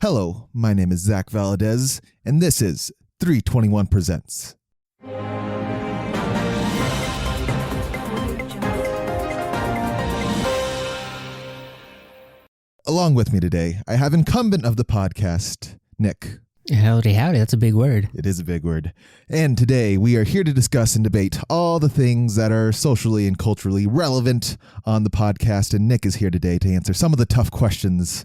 Hello, my name is Zach Valadez, and this is 321 Presents. Along with me today, I have incumbent of the podcast, Nick. Howdy, howdy. That's a big word. It is a big word. And today we are here to discuss and debate all the things that are socially and culturally relevant on the podcast. And Nick is here today to answer some of the tough questions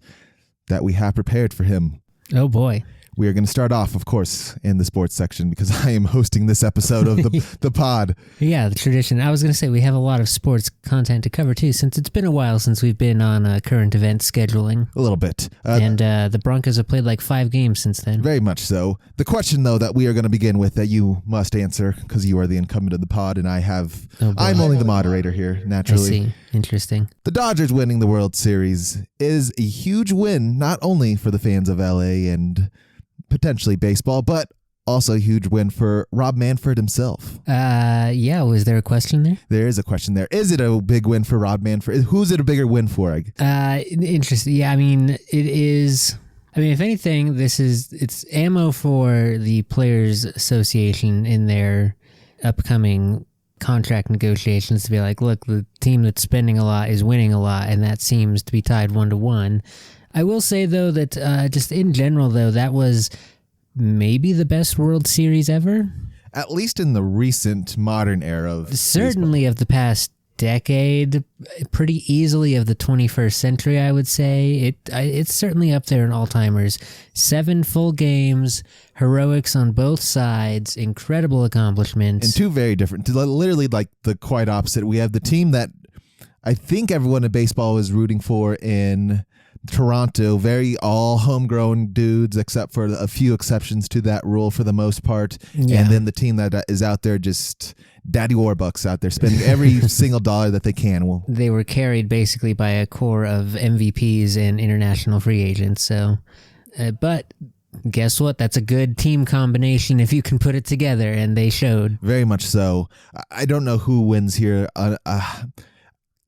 that we have prepared for him. Oh, boy. We are going to start off, of course, in the sports section because I am hosting this episode of the pod. Yeah, the tradition. I was going to say we have a lot of sports content to cover, too, since it's been a while since we've been on current event scheduling. A little bit. And the Broncos have played like 5 games since then. Very much so. The question, though, that we are going to begin with that you must answer because you are the incumbent of the pod and I'm only the moderator here, naturally. I see. Interesting. The Dodgers winning the World Series is a huge win, not only for the fans of LA and potentially baseball, but also a huge win for Rob Manfred himself. Yeah, was there a question there? There is a question there. Is it a big win for Rob Manfred? Who's it a bigger win for? Interesting. Yeah, I mean, it is. I mean, if anything, it's ammo for the Players Association in their upcoming contract negotiations to be like, look, the team that's spending a lot is winning a lot, and that seems to be tied 1-1. I will say, though, that just in general, though, that was maybe the best World Series ever. At least in the recent modern era of certainly baseball. Of the past decade, pretty easily of the 21st century, I would say. It's certainly up there in all-timers. 7 full games, heroics on both sides, incredible accomplishments. And 2 very different, literally like the quite opposite. We have the team that I think everyone in baseball was rooting for in Toronto, very all homegrown dudes, except for a few exceptions to that rule for the most part. Yeah. And then the team that is out there, just daddy warbucks out there, spending every single dollar that they can. They were carried basically by a core of MVPs and international free agents. So, but guess what? That's a good team combination if you can put it together, and they showed. Very much so. I don't know who wins here.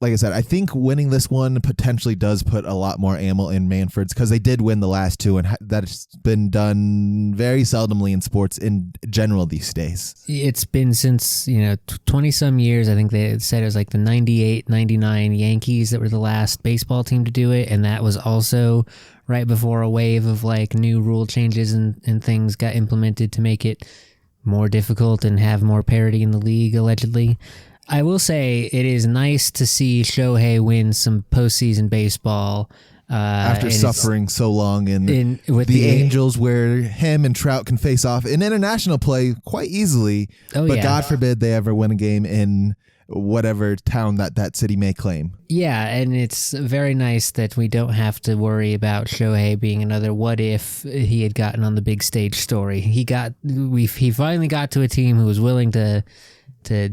Like I said, I think winning this one potentially does put a lot more ammo in Manfred's because they did win the last 2, and that's been done very seldomly in sports in general these days. It's been since, 20-some years. I think they said it was like the 98, 99 Yankees that were the last baseball team to do it, and that was also right before a wave of like new rule changes and things got implemented to make it more difficult and have more parity in the league, allegedly. I will say it is nice to see Shohei win some postseason baseball. After suffering so long with the Angels, where him and Trout can face off in international play quite easily. Oh, but yeah. God forbid they ever win a game in whatever town that city may claim. Yeah, and it's very nice that we don't have to worry about Shohei being another what if he had gotten on the big stage story. He finally got to a team who was willing to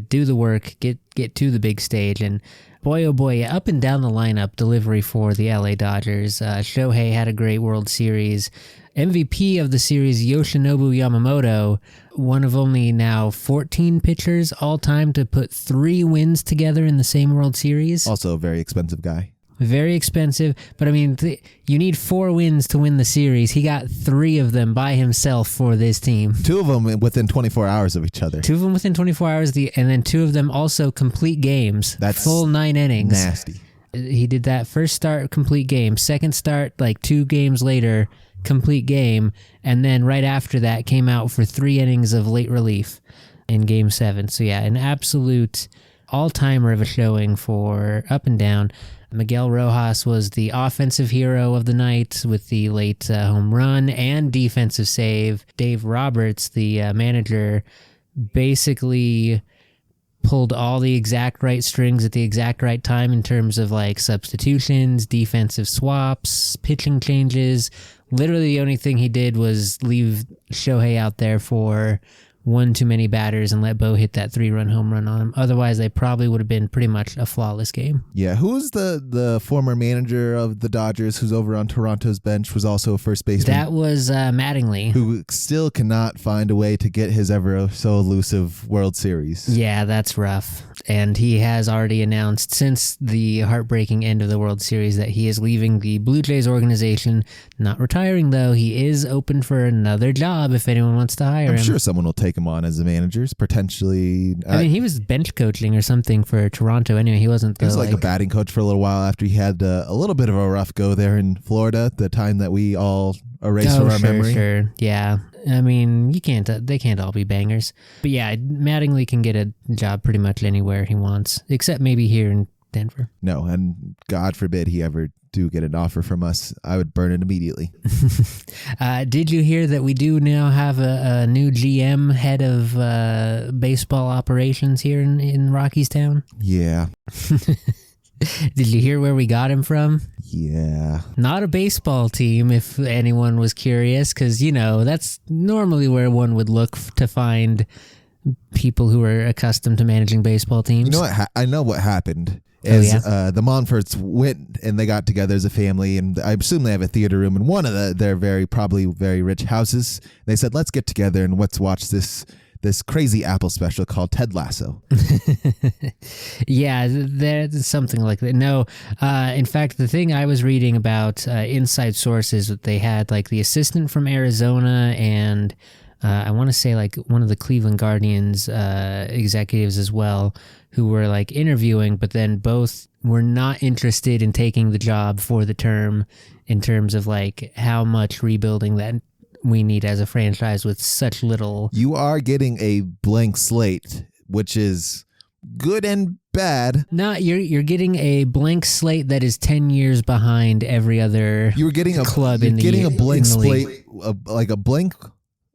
do the work, get to the big stage, and boy, oh boy, up and down the lineup, delivery for the LA Dodgers. Shohei had a great World Series. MVP of the series, Yoshinobu Yamamoto, one of only now 14 pitchers all-time to put 3 wins together in the same World Series. Also a very expensive guy. Very expensive, but I mean, you need 4 wins to win the series. He got 3 of them by himself for this team. 2 of them within 24 hours of each other. 2 of them within 24 hours, and then 2 of them also complete games. That's full 9 innings. Nasty. He did that first start, complete game. Second start, like 2 games later, complete game. And then right after that, came out for 3 innings of late relief in Game 7. So yeah, an absolute all-timer of a showing for up and down. Miguel Rojas was the offensive hero of the night with the late home run and defensive save. Dave Roberts, the manager, basically pulled all the exact right strings at the exact right time in terms of like substitutions, defensive swaps, pitching changes. Literally the only thing he did was leave Shohei out there for 1 too many batters and let Bo hit that 3-run home run on him. Otherwise, they probably would have been pretty much a flawless game. Yeah, who was the former manager of the Dodgers who's over on Toronto's bench, was also a first baseman? That was Mattingly. Who still cannot find a way to get his ever so elusive World Series. Yeah, that's rough. and he has already announced since the heartbreaking end of the World Series that he is leaving the Blue Jays organization. Not retiring, though. He is open for another job if anyone wants to hire him. I'm sure someone will take him on as a manager, potentially. I mean, he was bench coaching or something for Toronto anyway. He wasn't the, he was like a batting coach for a little while after he had a little bit of a rough go there in Florida, the time that we all erase from our memory. Sure. Yeah. I mean, they can't all be bangers. But yeah, Mattingly can get a job pretty much anywhere he wants, except maybe here in Denver. No, and God forbid he ever do get an offer from us. I would burn it immediately. Did you hear that we do now have a new GM, head of baseball operations here in Rockystown? Yeah. Did you hear where we got him from? Yeah. Not a baseball team, if anyone was curious, because, that's normally where one would look to find people who are accustomed to managing baseball teams. You know what? I know what happened. The Monforts went and they got together as a family, and I assume they have a theater room in one of their probably very rich houses. They said, let's get together and let's watch this crazy Apple special called Ted Lasso. Yeah, there's something like that. No, in fact, the thing I was reading about inside sources, that they had like the assistant from Arizona and I want to say like one of the Cleveland Guardians executives as well, who were like interviewing, but then both were not interested in taking the job for the term in terms of like how much rebuilding that we need as a franchise with such little. You are getting a blank slate, which is good and bad. No, you're getting a blank slate that is 10 years behind every other club in the league. You're getting a blank slate, like a blank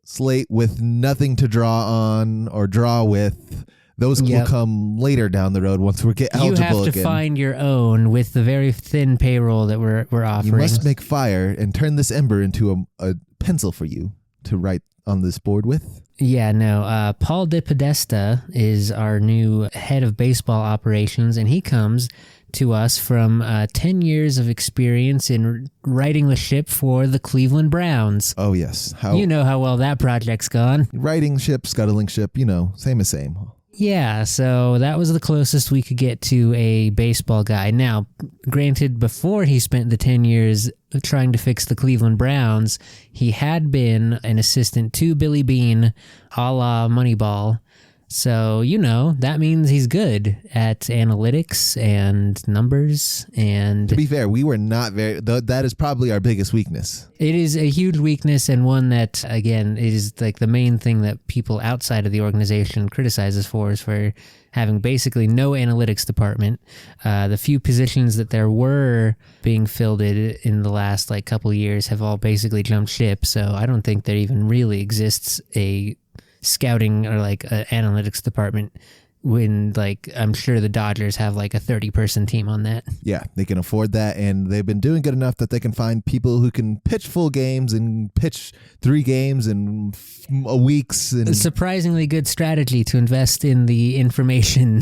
slate with nothing to draw on or draw with. Those will come later down the road once we get eligible again. You have to find your own with the very thin payroll that we're offering. You must make fire and turn this ember into a pencil for you to write on this board with. Yeah, no. Paul DePodesta is our new head of baseball operations, and he comes to us from 10 years of experience in writing the ship for the Cleveland Browns. Oh, yes. You know how well that project's gone. Writing ship, scuttling ship, same as same. Yeah, so that was the closest we could get to a baseball guy. Now, granted, before he spent the 10 years trying to fix the Cleveland Browns, he had been an assistant to Billy Beane, a la Moneyball. So, that means he's good at analytics and numbers. And to be fair, we were not that is probably our biggest weakness. It is a huge weakness, and one that, again, it is like the main thing that people outside of the organization criticize us for, is for having basically no analytics department. The few positions that there were being filled in the last couple of years have all basically jumped ship. So I don't think there even really exists a scouting or an analytics department, when I'm sure the Dodgers have a 30-person team on that. Yeah, they can afford that, and they've been doing good enough that they can find people who can pitch full games and pitch 3 games in weeks. And a surprisingly good strategy to invest in the information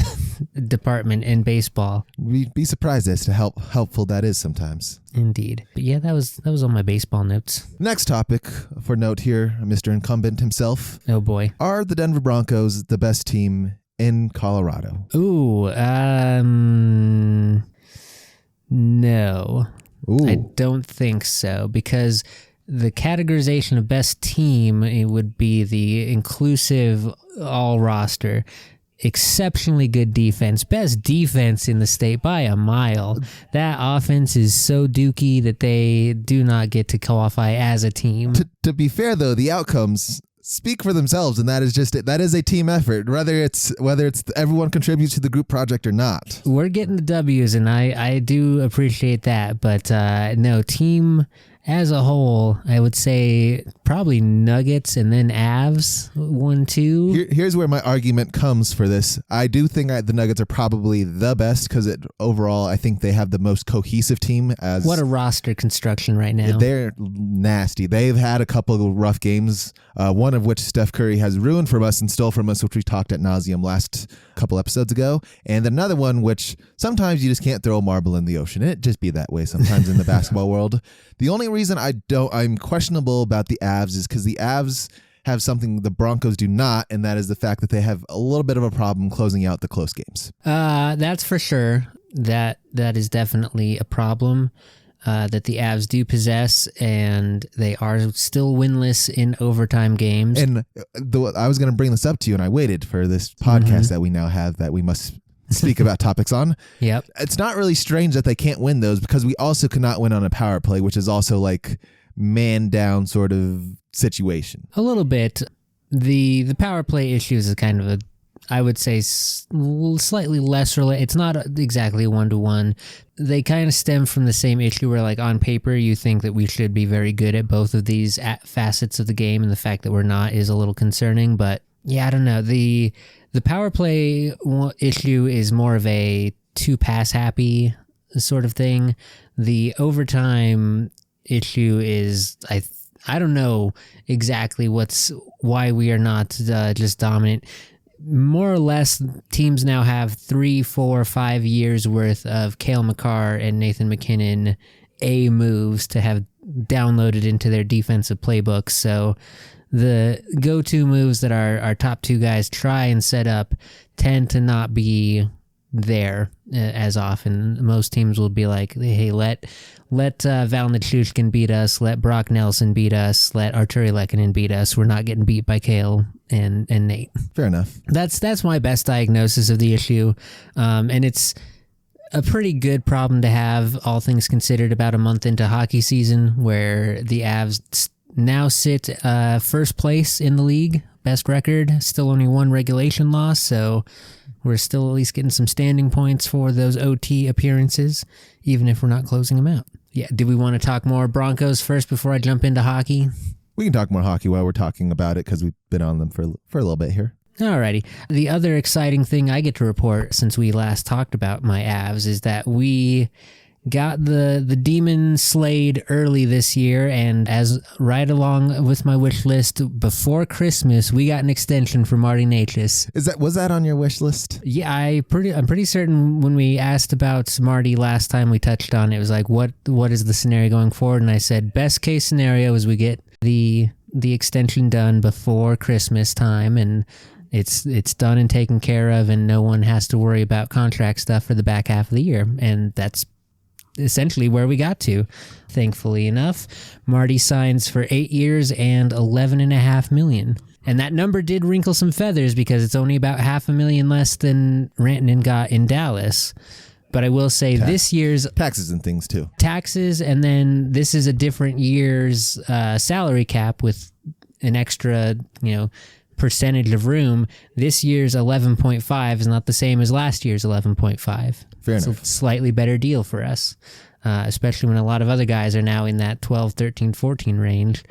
department in baseball. We'd be surprised as to how helpful that is sometimes. Indeed. But yeah, that was all my baseball notes. Next topic for note here, Mr. Incumbent himself. Oh boy. Are the Denver Broncos the best team in Colorado? Ooh, no. Ooh. I don't think so, because the categorization of best team, it would be the inclusive all roster. Exceptionally good defense, best defense in the state by a mile. That offense is so dookie that they do not get to qualify as a team. To be fair, though, the outcomes speak for themselves, and that is just it. That is a team effort, whether it's everyone contributes to the group project or not. We're getting the W's, and I do appreciate that, but no, team as a whole, I would say probably Nuggets and then Avs 1-2. Here's where my argument comes for this. I do think the Nuggets are probably the best, because overall I think they have the most cohesive team. What a roster construction right now. They're nasty. They've had a couple of rough games, one of which Steph Curry has ruined from us and stole from us, which we talked at nauseum last couple episodes ago, and another one which sometimes you just can't throw a marble in the ocean. It just be that way sometimes in the basketball world. The only reason I'm questionable about the Avs is because the Avs have something the Broncos do not, and that is the fact that they have a little bit of a problem closing out the close games. That's for sure. That is definitely a problem that the Avs do possess, and they are still winless in overtime games. And I was going to bring this up to you, and I waited for this podcast that we now have that we must speak about topics on. Yep. It's not really strange that they can't win those, because we also could not win on a power play, which is also like man down sort of situation. A little bit. The power play issues is kind of a, I would say, slightly less related. It's not exactly one-to-one. They kind of stem from the same issue where, like, on paper, you think that we should be very good at both of these facets of the game, and the fact that we're not is a little concerning. But, yeah, I don't know. The power play issue is more of a two-pass happy sort of thing. The overtime issue is, I don't know exactly why we are not just dominant. More or less, teams now have 3, 4, 5 years worth of Cale Makar and Nathan MacKinnon A moves to have downloaded into their defensive playbooks. So the go-to moves that our top two guys try and set up tend to not be there as often. Most teams will be like, hey, let Val Nichushkin beat us, let Brock Nelson beat us, let Arturi Lehkonen beat us. We're not getting beat by Cale and Nate. Fair enough. That's my best diagnosis of the issue. And it's a pretty good problem to have, all things considered, about a month into hockey season, where the Avs now sit first place in the league, best record, still only one regulation loss, so we're still at least getting some standing points for those OT appearances, even if we're not closing them out. Yeah, do we want to talk more Broncos first before I jump into hockey? We can talk more hockey while we're talking about it, because we've been on them for a little bit here. Alrighty. The other exciting thing I get to report since we last talked about my Avs is that we got the demon slayed early this year, and as right along with my wish list, before Christmas, we got an extension for Marty Necas. Was that on your wish list? Yeah, I'm pretty certain when we asked about Marty last time we touched on it, it was like, what is the scenario going forward? And I said, best case scenario is we get the extension done before Christmas time, and it's done and taken care of, and no one has to worry about contract stuff for the back half of the year. And that's essentially where we got to. Thankfully enough, Marty signs for 8 years and $11.5 million. And that number did wrinkle some feathers, because it's only about $500,000 less than Rantanen got in Dallas. But I will say this year's taxes and things too. Taxes, and then this is a different year's salary cap with an extra, percentage of room. This year's 11.5 is not the same as last year's 11.5. Fair enough. It's a slightly better deal for us, especially when a lot of other guys are now in that 12, 13, 14 range.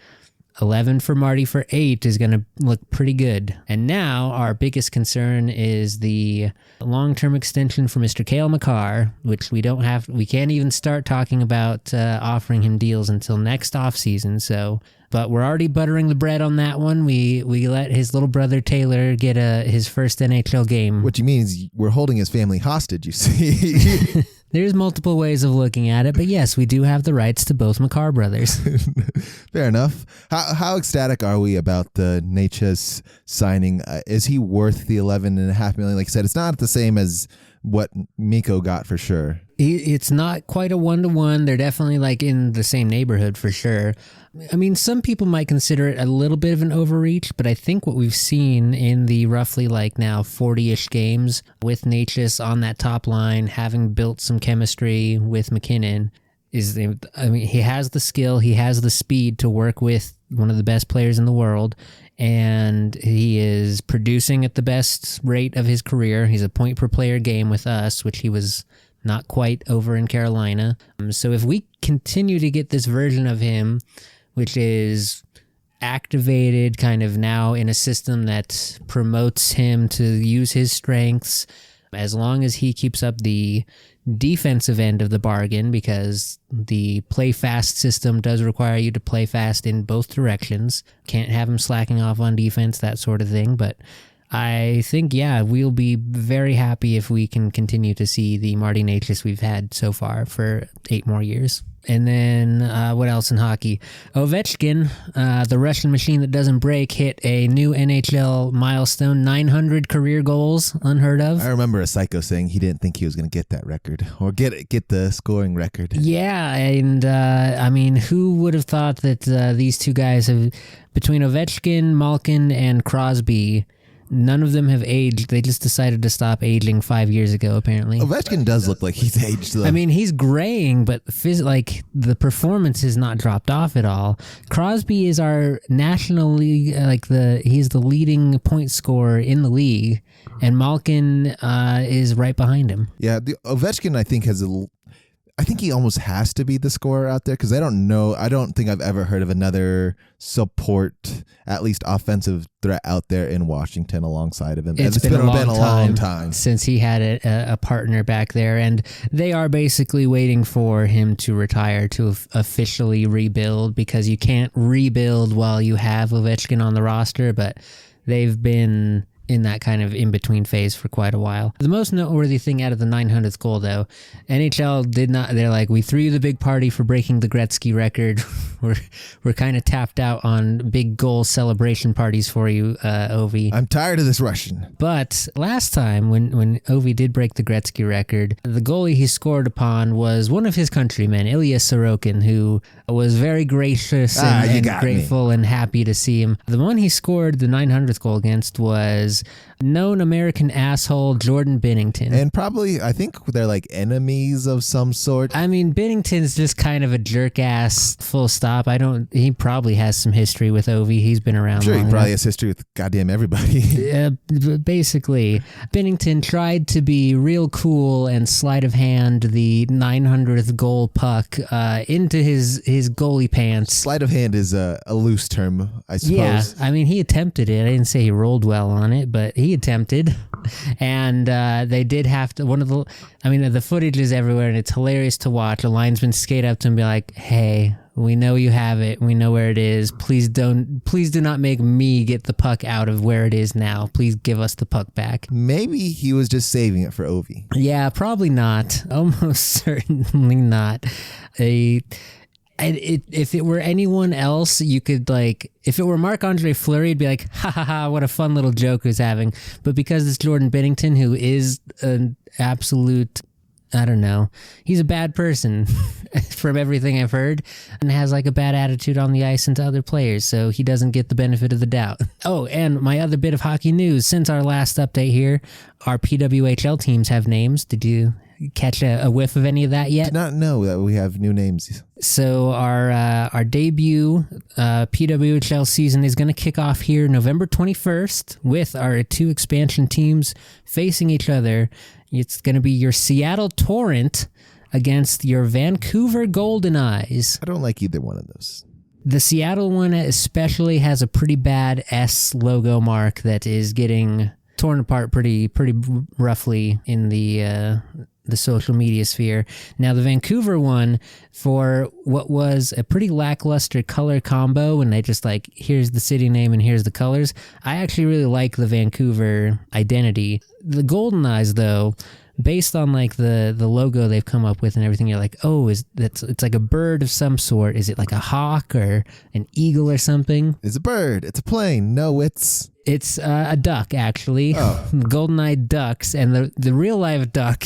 11 for Marty for 8 is going to look pretty good. And now our biggest concern is the long-term extension for Mr. Cale Makar, which we can't even start talking about offering him deals until next offseason. But we're already buttering the bread on that one. We let his little brother Taylor get his first NHL game. Which means we're holding his family hostage, you see. There's multiple ways of looking at it, but yes, we do have the rights to both Makar brothers. Fair enough. How ecstatic are we about the Necas signing? Is he worth the $11.5 million? Like I said, it's not the same as what Mikko got for sure. It's not quite a one-to-one. They're definitely like in the same neighborhood for sure. I mean, some people might consider it a little bit of an overreach, but I think what we've seen in the roughly like now 40-ish games with Necas on that top line, having built some chemistry with MacKinnon, is, I mean, he has the skill, he has the speed to work with one of the best players in the world, and he is producing at the best rate of his career. He's a point per player game with us, which he was not quite over in Carolina. So if we continue to get this version of him, which is activated kind of now in a system that promotes him to use his strengths, as long as he keeps up the defensive end of the bargain, because the play fast system does require you to play fast in both directions. Can't have him slacking off on defense, that sort of thing. But I think, yeah, we'll be very happy if we can continue to see the Marty Necas we've had so far for 8 more years. And then what else in hockey? Ovechkin, the Russian machine that doesn't break, hit a new NHL milestone, 900 career goals, unheard of. I remember a psycho saying he didn't think he was going to get that record or get the scoring record. Yeah, and I mean, who would have thought that these two guys have, between Ovechkin, Malkin, and Crosby, none of them have aged. They just decided to stop aging 5 years ago, apparently. Ovechkin does look like he's aged, though. I mean, he's graying, but the performance has not dropped off at all. Crosby is our national league, he's the leading point scorer in the league, and Malkin is right behind him. Yeah, the Ovechkin, I think, I think he almost has to be the scorer out there because I don't think I've ever heard of another support, at least offensive threat out there in Washington alongside of him. It's been a long time since he had a partner back there, and they are basically waiting for him to retire to officially rebuild, because you can't rebuild while you have Ovechkin on the roster, but they've been in that kind of in-between phase for quite a while. The most noteworthy thing out of the 900th goal, though, NHL did not, they're like, we threw you the big party for breaking the Gretzky record. We're kind of tapped out on big goal celebration parties for you, Ovi. I'm tired of this Russian. But last time, when Ovi did break the Gretzky record, the goalie he scored upon was one of his countrymen, Ilya Sorokin, who was very gracious and grateful and happy to see him. The one he scored the 900th goal against was known American asshole Jordan Binnington. And probably, I think they're like enemies of some sort. I mean, Binnington's just kind of a jerk ass, full stop. He probably has some history with Ovi. He's been around. I'm sure long he probably enough. has history with goddamn everybody. Basically, Binnington tried to be real cool and sleight of hand the 900th goal puck into his goalie pants. Sleight of hand is a loose term, I suppose. Yeah, I mean, he attempted it. I didn't say he rolled well on it, but he attempted. And they did have to, the footage is everywhere, and it's hilarious to watch. A linesman skate up to him and be like, hey, we know you have it. We know where it is. Please do not make me get the puck out of where it is now. Please give us the puck back. Maybe he was just saving it for Ovi. Yeah, probably not. Almost certainly not. If it were anyone else, you could if it were Marc-Andre Fleury, it'd be like, ha ha ha, what a fun little joke he's having. But because it's Jordan Binnington, who is an absolute, I don't know, he's a bad person from everything I've heard, and has a bad attitude on the ice and to other players, so he doesn't get the benefit of the doubt. Oh, and my other bit of hockey news, since our last update here, our PWHL teams have names. Did you catch a whiff of any of that yet? Did not know that we have new names. So our debut PWHL season is going to kick off here November 21st with our 2 expansion teams facing each other. It's going to be your Seattle Torrent against your Vancouver Golden Eyes. I don't like either one of those. The Seattle one especially has a pretty bad S logo mark that is getting torn apart pretty roughly in the social media sphere. Now, the Vancouver one, for what was a pretty lackluster color combo, and they just here's the city name and here's the colors, I actually really like the Vancouver identity. The Golden Eyes, though, based on the logo they've come up with and everything, you're like, oh, it's like a bird of some sort. Is it like a hawk or an eagle or something? It's a bird. It's a plane. No, it's a duck, actually. Oh. Golden-eyed ducks, and the real live duck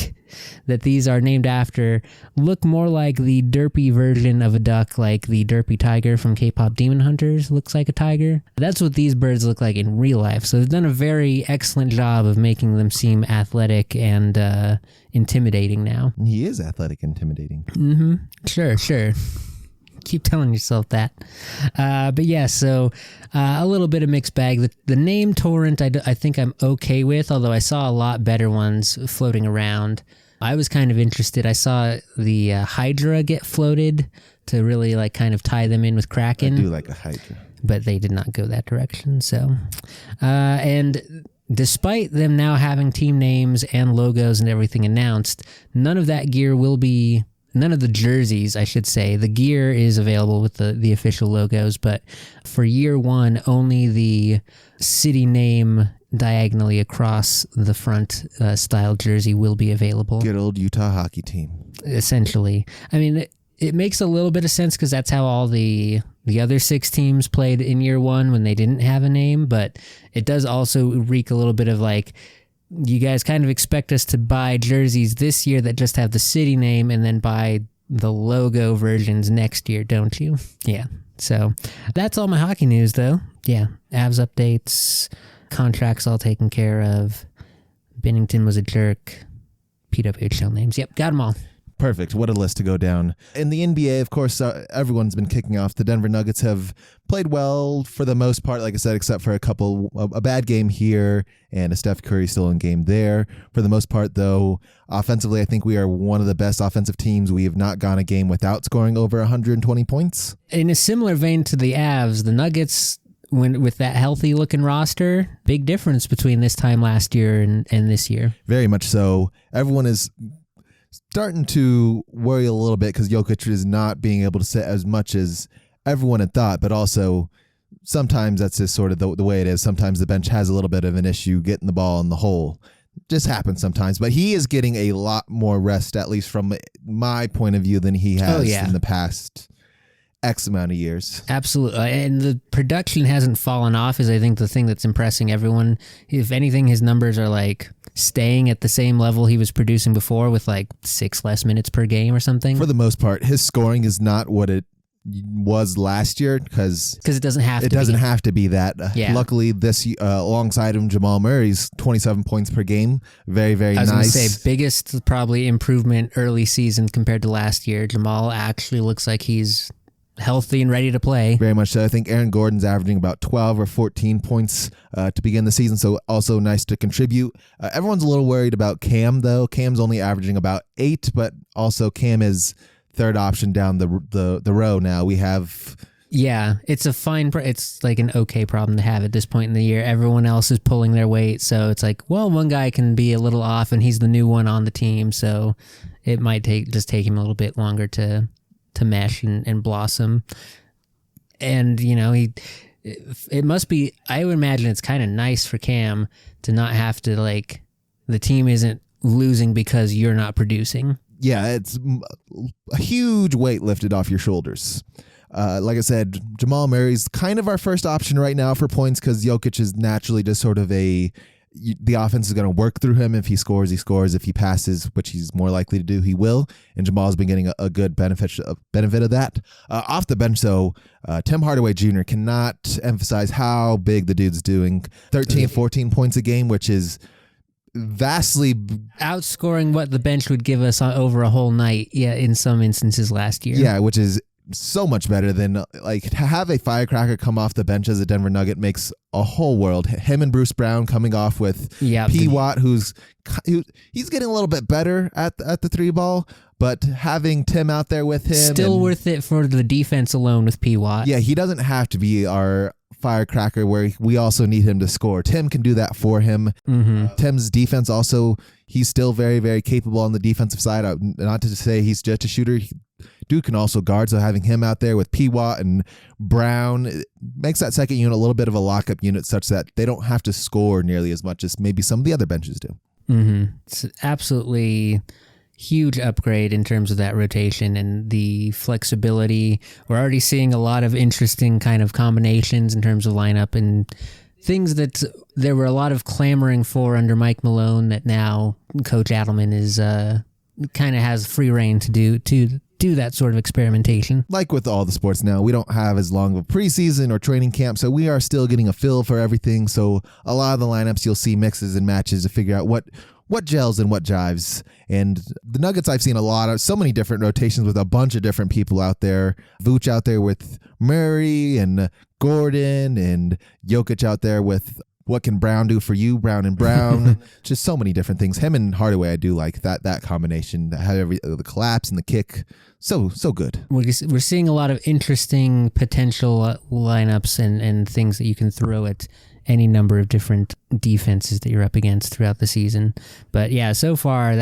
that these are named after look more like the derpy version of a duck, like the derpy tiger from K-pop Demon Hunters looks like a tiger. That's what these birds look like in real life. So they've done a very excellent job of making them seem athletic and intimidating now. He is athletic, intimidating. Mm-hmm. Sure. Keep telling yourself that. But yeah, so a little bit of mixed bag. The name Torrent, I think I'm okay with, although I saw a lot better ones floating around. I was kind of interested. I saw the Hydra get floated to really kind of tie them in with Kraken. I do like a Hydra. But they did not go that direction. So, and despite them now having team names and logos and everything announced, none of that gear will be... None of the jerseys, I should say. The gear is available with the official logos, but for year one, only the city name diagonally across the front style jersey will be available. Good old Utah hockey team. Essentially. I mean, it makes a little bit of sense because that's how all the other 6 teams played in year 1 when they didn't have a name, but it does also reek a little bit of like, you guys kind of expect us to buy jerseys this year that just have the city name and then buy the logo versions next year, don't you? Yeah. So that's all my hockey news, though. Yeah. Avs updates, contracts all taken care of. Bennington was a jerk. PWHL names. Yep. Got them all. Perfect. What a list to go down. In the NBA, of course, everyone's been kicking off. The Denver Nuggets have played well for the most part, like I said, except for a bad game here and a Steph Curry still in game there. For the most part, though, offensively, I think we are one of the best offensive teams. We have not gone a game without scoring over 120 points. In a similar vein to the Avs, the Nuggets, with that healthy looking roster, big difference between this time last year and this year. Very much so. Everyone is starting to worry a little bit because Jokic is not being able to sit as much as everyone had thought, but also sometimes that's just sort of the way it is. Sometimes the bench has a little bit of an issue getting the ball in the hole. Just happens sometimes, but he is getting a lot more rest, at least from my point of view, than he has in the past X amount of years. Absolutely. And the production hasn't fallen off is I think the thing that's impressing everyone. If anything, his numbers are like staying at the same level he was producing before with like 6 less minutes per game or something. For the most part, his scoring is not what it was last year because it doesn't have to be that. Luckily, this alongside him, Jamal Murray's 27 points per game. Very, very nice. I was going to say, biggest probably improvement early season compared to last year. Jamal actually looks like he's healthy and ready to play. Very much so. I think Aaron Gordon's averaging about 12 or 14 points to begin the season, so also nice to contribute. Everyone's a little worried about Cam, though. Cam's only averaging about 8, but also Cam is third option down the row now. We have... Yeah, it's it's like an okay problem to have at this point in the year. Everyone else is pulling their weight, so it's like, well, one guy can be a little off, and he's the new one on the team, so it might take him a little bit longer to mesh and blossom. And, you know, it must be, I would imagine it's kind of nice for Cam to not have to, like, the team isn't losing because you're not producing. Yeah, it's a huge weight lifted off your shoulders. Like I said, Jamal Murray's kind of our first option right now for points because Jokic is naturally just sort of the offense is going to work through him. If he scores, he scores. If he passes, which he's more likely to do, he will. And Jamal's been getting a good benefit of that. Off the bench, though, Tim Hardaway Jr. cannot emphasize how big the dude's doing. 13, 14 points a game, which is vastly outscoring what the bench would give us over a whole night. Yeah, in some instances last year. Yeah, which is so much better than like to have a firecracker come off the bench as a Denver Nugget makes a whole world. Him and Bruce Brown coming off with P. Watt, he's getting a little bit better at the 3 ball, but having Tim out there with him still worth it for the defense alone with P. Watt. Yeah, he doesn't have to be our firecracker where we also need him to score. Tim can do that for him. Mm-hmm. Tim's defense also, he's still very, very capable on the defensive side. Not to say he's just a shooter. Dude can also guard, so having him out there with P. Watt and Brown makes that second unit a little bit of a lockup unit such that they don't have to score nearly as much as maybe some of the other benches do. Mm-hmm. It's absolutely huge upgrade in terms of that rotation and the flexibility. We're already seeing a lot of interesting kind of combinations in terms of lineup and things that there were a lot of clamoring for under Mike Malone that now Coach Adelman is kind of has free reign to do that sort of experimentation. Like with all the sports now, we don't have as long of a preseason or training camp, so we are still getting a feel for everything. So a lot of the lineups, you'll see mixes and matches to figure out what gels and what jives. And the Nuggets, I've seen so many different rotations with a bunch of different people out there. Vooch out there with Murray and Gordon, and Jokic out there with what can Brown do for you, Brown and Brown. Just so many different things. Him and Hardaway, I do like that combination. The collapse and the kick, so good. We're seeing a lot of interesting potential lineups and things that you can throw at any number of different defenses that you're up against throughout the season. But yeah, so far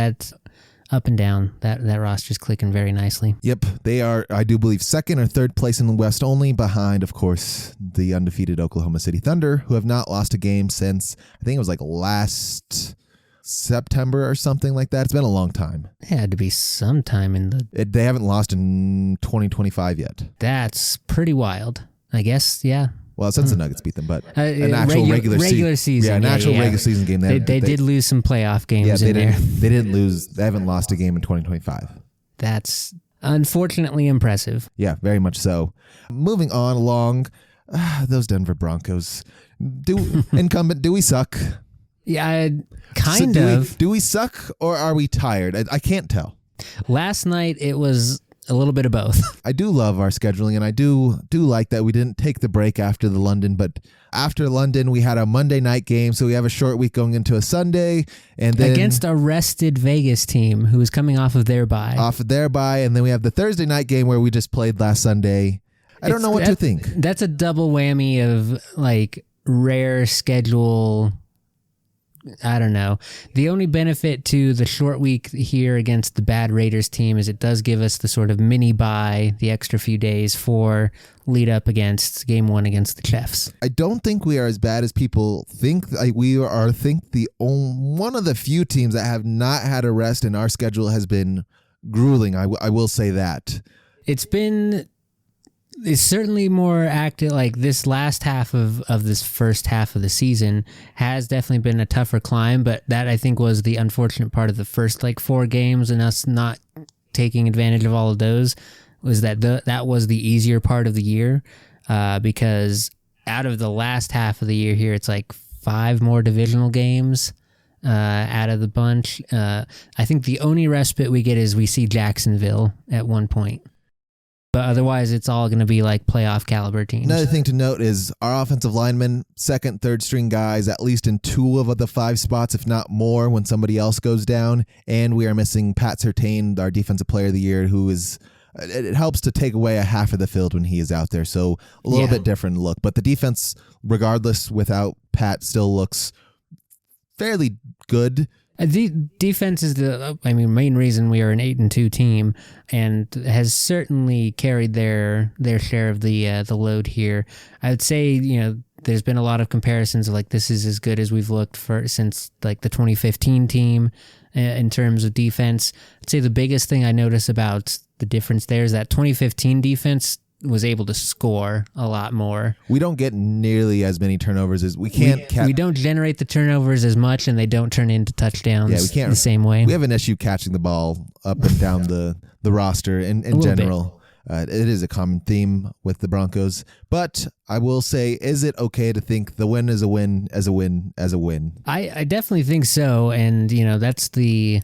up and down. That roster's clicking very nicely. Yep, they are, I do believe, second or third place in the West, only behind, of course, the undefeated Oklahoma City Thunder, who have not lost a game since, I think it was like last September or something like that. It's been a long time. It had to be sometime in the... They haven't lost in 2025 yet. That's pretty wild. I guess, yeah. Well, since the Nuggets beat them, but an actual regular season. Yeah, an actual regular season game. They did lose some playoff games in there. They didn't lose. They haven't lost a game in 2025. That's unfortunately impressive. Yeah, very much so. Moving on along, those Denver Broncos. Incumbent, do we suck? Yeah, kind of. Do we suck or are we tired? I can't tell. Last night it was a little bit of both. I do love our scheduling, and I do like that we didn't take the break after the London, but after London we had a Monday night game, so we have a short week going into a Sunday, and then against a rested Vegas team who was coming off of their bye. And then we have the Thursday night game where we just played last Sunday. I don't know what to think. That's a double whammy of like rare schedule. I don't know. The only benefit to the short week here against the bad Raiders team is it does give us the sort of mini bye, the extra few days for lead up against game one against the Chiefs. I don't think we are as bad as people think. We are, one of the few teams that have not had a rest, and our schedule has been grueling. I will say that. It's certainly more active. Like this last half of this first half of the season has definitely been a tougher climb, but that I think was the unfortunate part of the first like 4 games and us not taking advantage of all of those was that that was the easier part of the year because out of the last half of the year here, it's like 5 more divisional games out of the bunch. I think the only respite we get is we see Jacksonville at one point. But otherwise, it's all going to be like playoff caliber teams. Another thing to note is our offensive linemen, second, third string guys, at least in 2 of the 5 spots, if not more, when somebody else goes down. And we are missing Pat Surtain, our defensive player of the year, who is, it helps to take away a half of the field when he is out there. So a little bit different look. But the defense, regardless, without Pat, still looks fairly good. The defense is the main reason we are an 8-2 team, and has certainly carried their share of the load here. I would say there's been a lot of comparisons of like this is as good as we've looked for since like the 2015 team in terms of defense. I'd say the biggest thing I notice about the difference there is that 2015 defense was able to score a lot more. We don't get nearly as many turnovers as we don't generate the turnovers as much, and they don't turn into touchdowns the same way. We have an issue catching the ball up and down the roster in general. It is a common theme with the Broncos, but I will say, is it okay to think the win is a win as a win as a win? I definitely think so, and that's the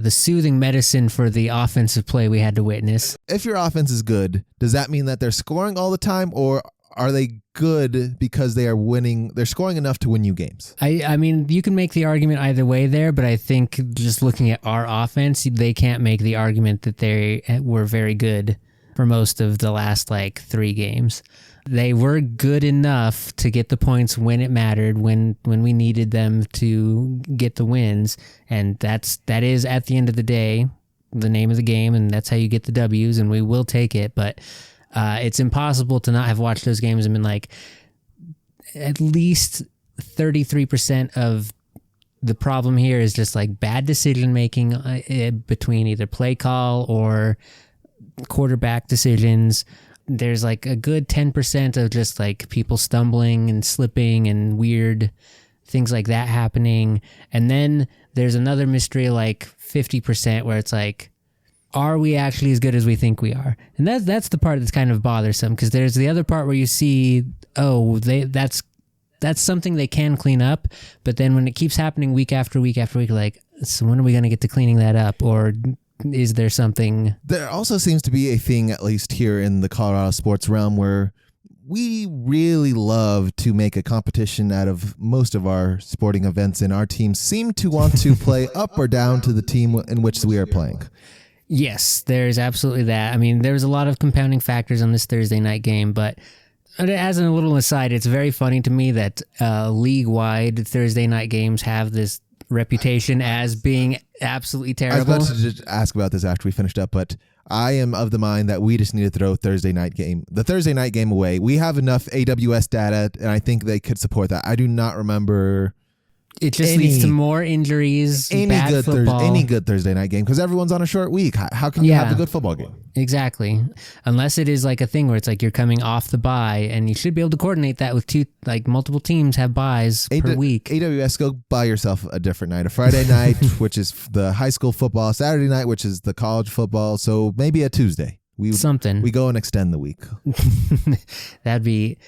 soothing medicine for the offensive play we had to witness. If your offense is good, does that mean that they're scoring all the time, or are they good because they are winning? They're scoring enough to win you games. I mean, you can make the argument either way there, but I think just looking at our offense, they can't make the argument that they were very good for most of the last 3 games. They were good enough to get the points when it mattered, when we needed them to get the wins, and that is at the end of the day the name of the game, and that's how you get the W's, and we will take it. But it's impossible to not have watched those games and been like, at least 33% of the problem here is just like bad decision making between either play call or quarterback decisions. There's like a good 10% of just like people stumbling and slipping and weird things like that happening. And then there's another mystery, like 50%, where it's like, are we actually as good as we think we are? And that's the part that's kind of bothersome, because there's the other part where you see, that's something they can clean up. But then when it keeps happening week after week after week, like, so when are we going to get to cleaning that up? Or is there something? There also seems to be a thing, at least here in the Colorado sports realm, where we really love to make a competition out of most of our sporting events, and our teams seem to want to play up or down to the team in which we are playing. Yes, there's absolutely that. I mean, there's a lot of compounding factors on this Thursday night game, but as a little aside, it's very funny to me that league-wide Thursday night games have this reputation as being absolutely I was terrible. about to just ask about this after we finished up, but I am of the mind that we just need to throw the Thursday night game away. We have enough AWS data, and I think they could support that. I do not remember It just leads to more injuries, bad football. any good Thursday night game because everyone's on a short week. How can you have a good football game? Exactly. Unless it is like a thing where it's like you're coming off the bye, and you should be able to coordinate that with multiple teams have buys per week. AWS, go buy yourself a different night. A Friday night, which is the high school football. Saturday night, which is the college football. So maybe a Tuesday. We go and extend the week. That'd be...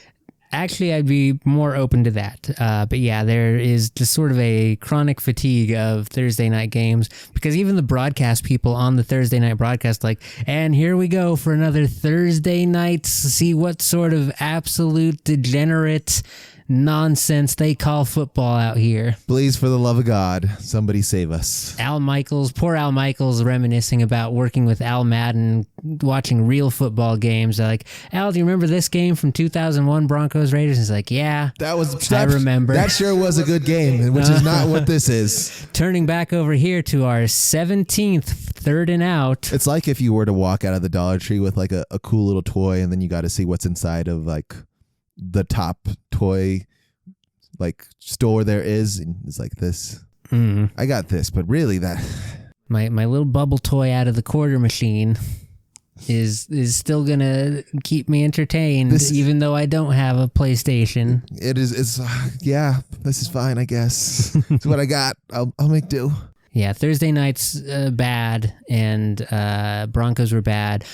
Actually, I'd be more open to that. But yeah, there is just sort of a chronic fatigue of Thursday night games because even the broadcast people on the Thursday night broadcast and here we go for another Thursday night. See what sort of absolute degenerate nonsense they call football out here. Please, for the love of God, somebody save us. Poor Al Michaels reminiscing about working with Al Madden, watching real football games. They're like, Al, do you remember this game from 2001 Broncos Raiders? He's like, yeah, I remember. That sure was a good game, which is not what this is. Turning back over here to our 17th third and out. It's like if you were to walk out of the Dollar Tree with like a cool little toy and then you got to see what's inside of like the top toy store there is, and it's like this. I got this, but really that my little bubble toy out of the quarter machine is still gonna keep me entertained, even though I don't have a PlayStation. This is fine, I guess. It's what I got. I'll make do. Yeah, Thursday night's bad, and Broncos were bad.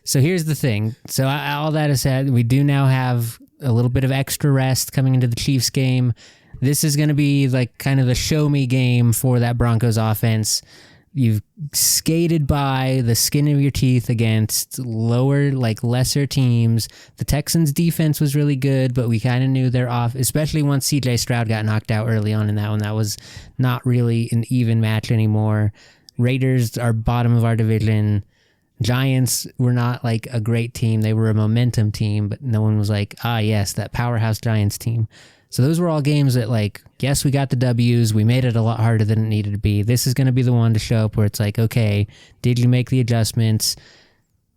So here's the thing. So all that is said, we do now have a little bit of extra rest coming into the Chiefs game. This is going to be like kind of the show me game for that Broncos offense. You've skated by the skin of your teeth against lesser teams. The Texans' defense was really good, but we kind of knew they're off, especially once C.J. Stroud got knocked out early on in that one. That was not really an even match anymore. Raiders are bottom of our division. Giants were not like a great team. They were a momentum team, but no one was like, yes, that powerhouse Giants team. So those were all games that yes, we got the W's. We made it a lot harder than it needed to be. This is going to be the one to show up where it's like, okay, did you make the adjustments?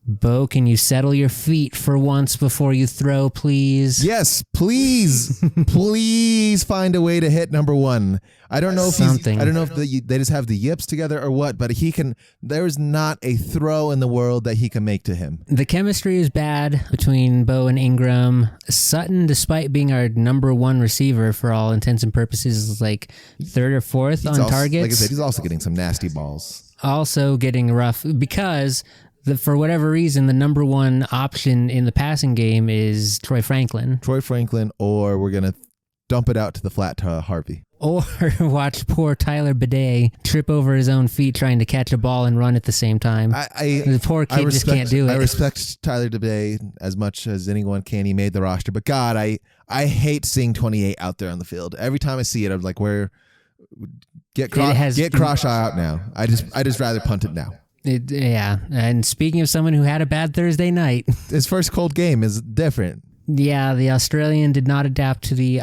Bo, can you settle your feet for once before you throw, please? Yes, please. Please find a way to hit number one. I don't know if they just have the yips together or what, but there's not a throw in the world that he can make to him. The chemistry is bad between Bo and Ingram. Sutton, despite being our number one receiver for all intents and purposes, is like third or fourth on targets. Like I said, he's also getting some nasty balls. Also getting rough because for whatever reason, the number one option in the passing game is Troy Franklin. Or we're going to dump it out to the flat to Harvey. Or watch poor Tyler Bidet trip over his own feet trying to catch a ball and run at the same time. The poor kid just can't do it. I respect Tyler Bidet as much as anyone can. He made the roster. But God, I hate seeing 28 out there on the field. Every time I see it, I'm like, get Cross out now. I just rather punt it now. And speaking of someone who had a bad Thursday night, his first cold game is different. Yeah, the Australian did not adapt to the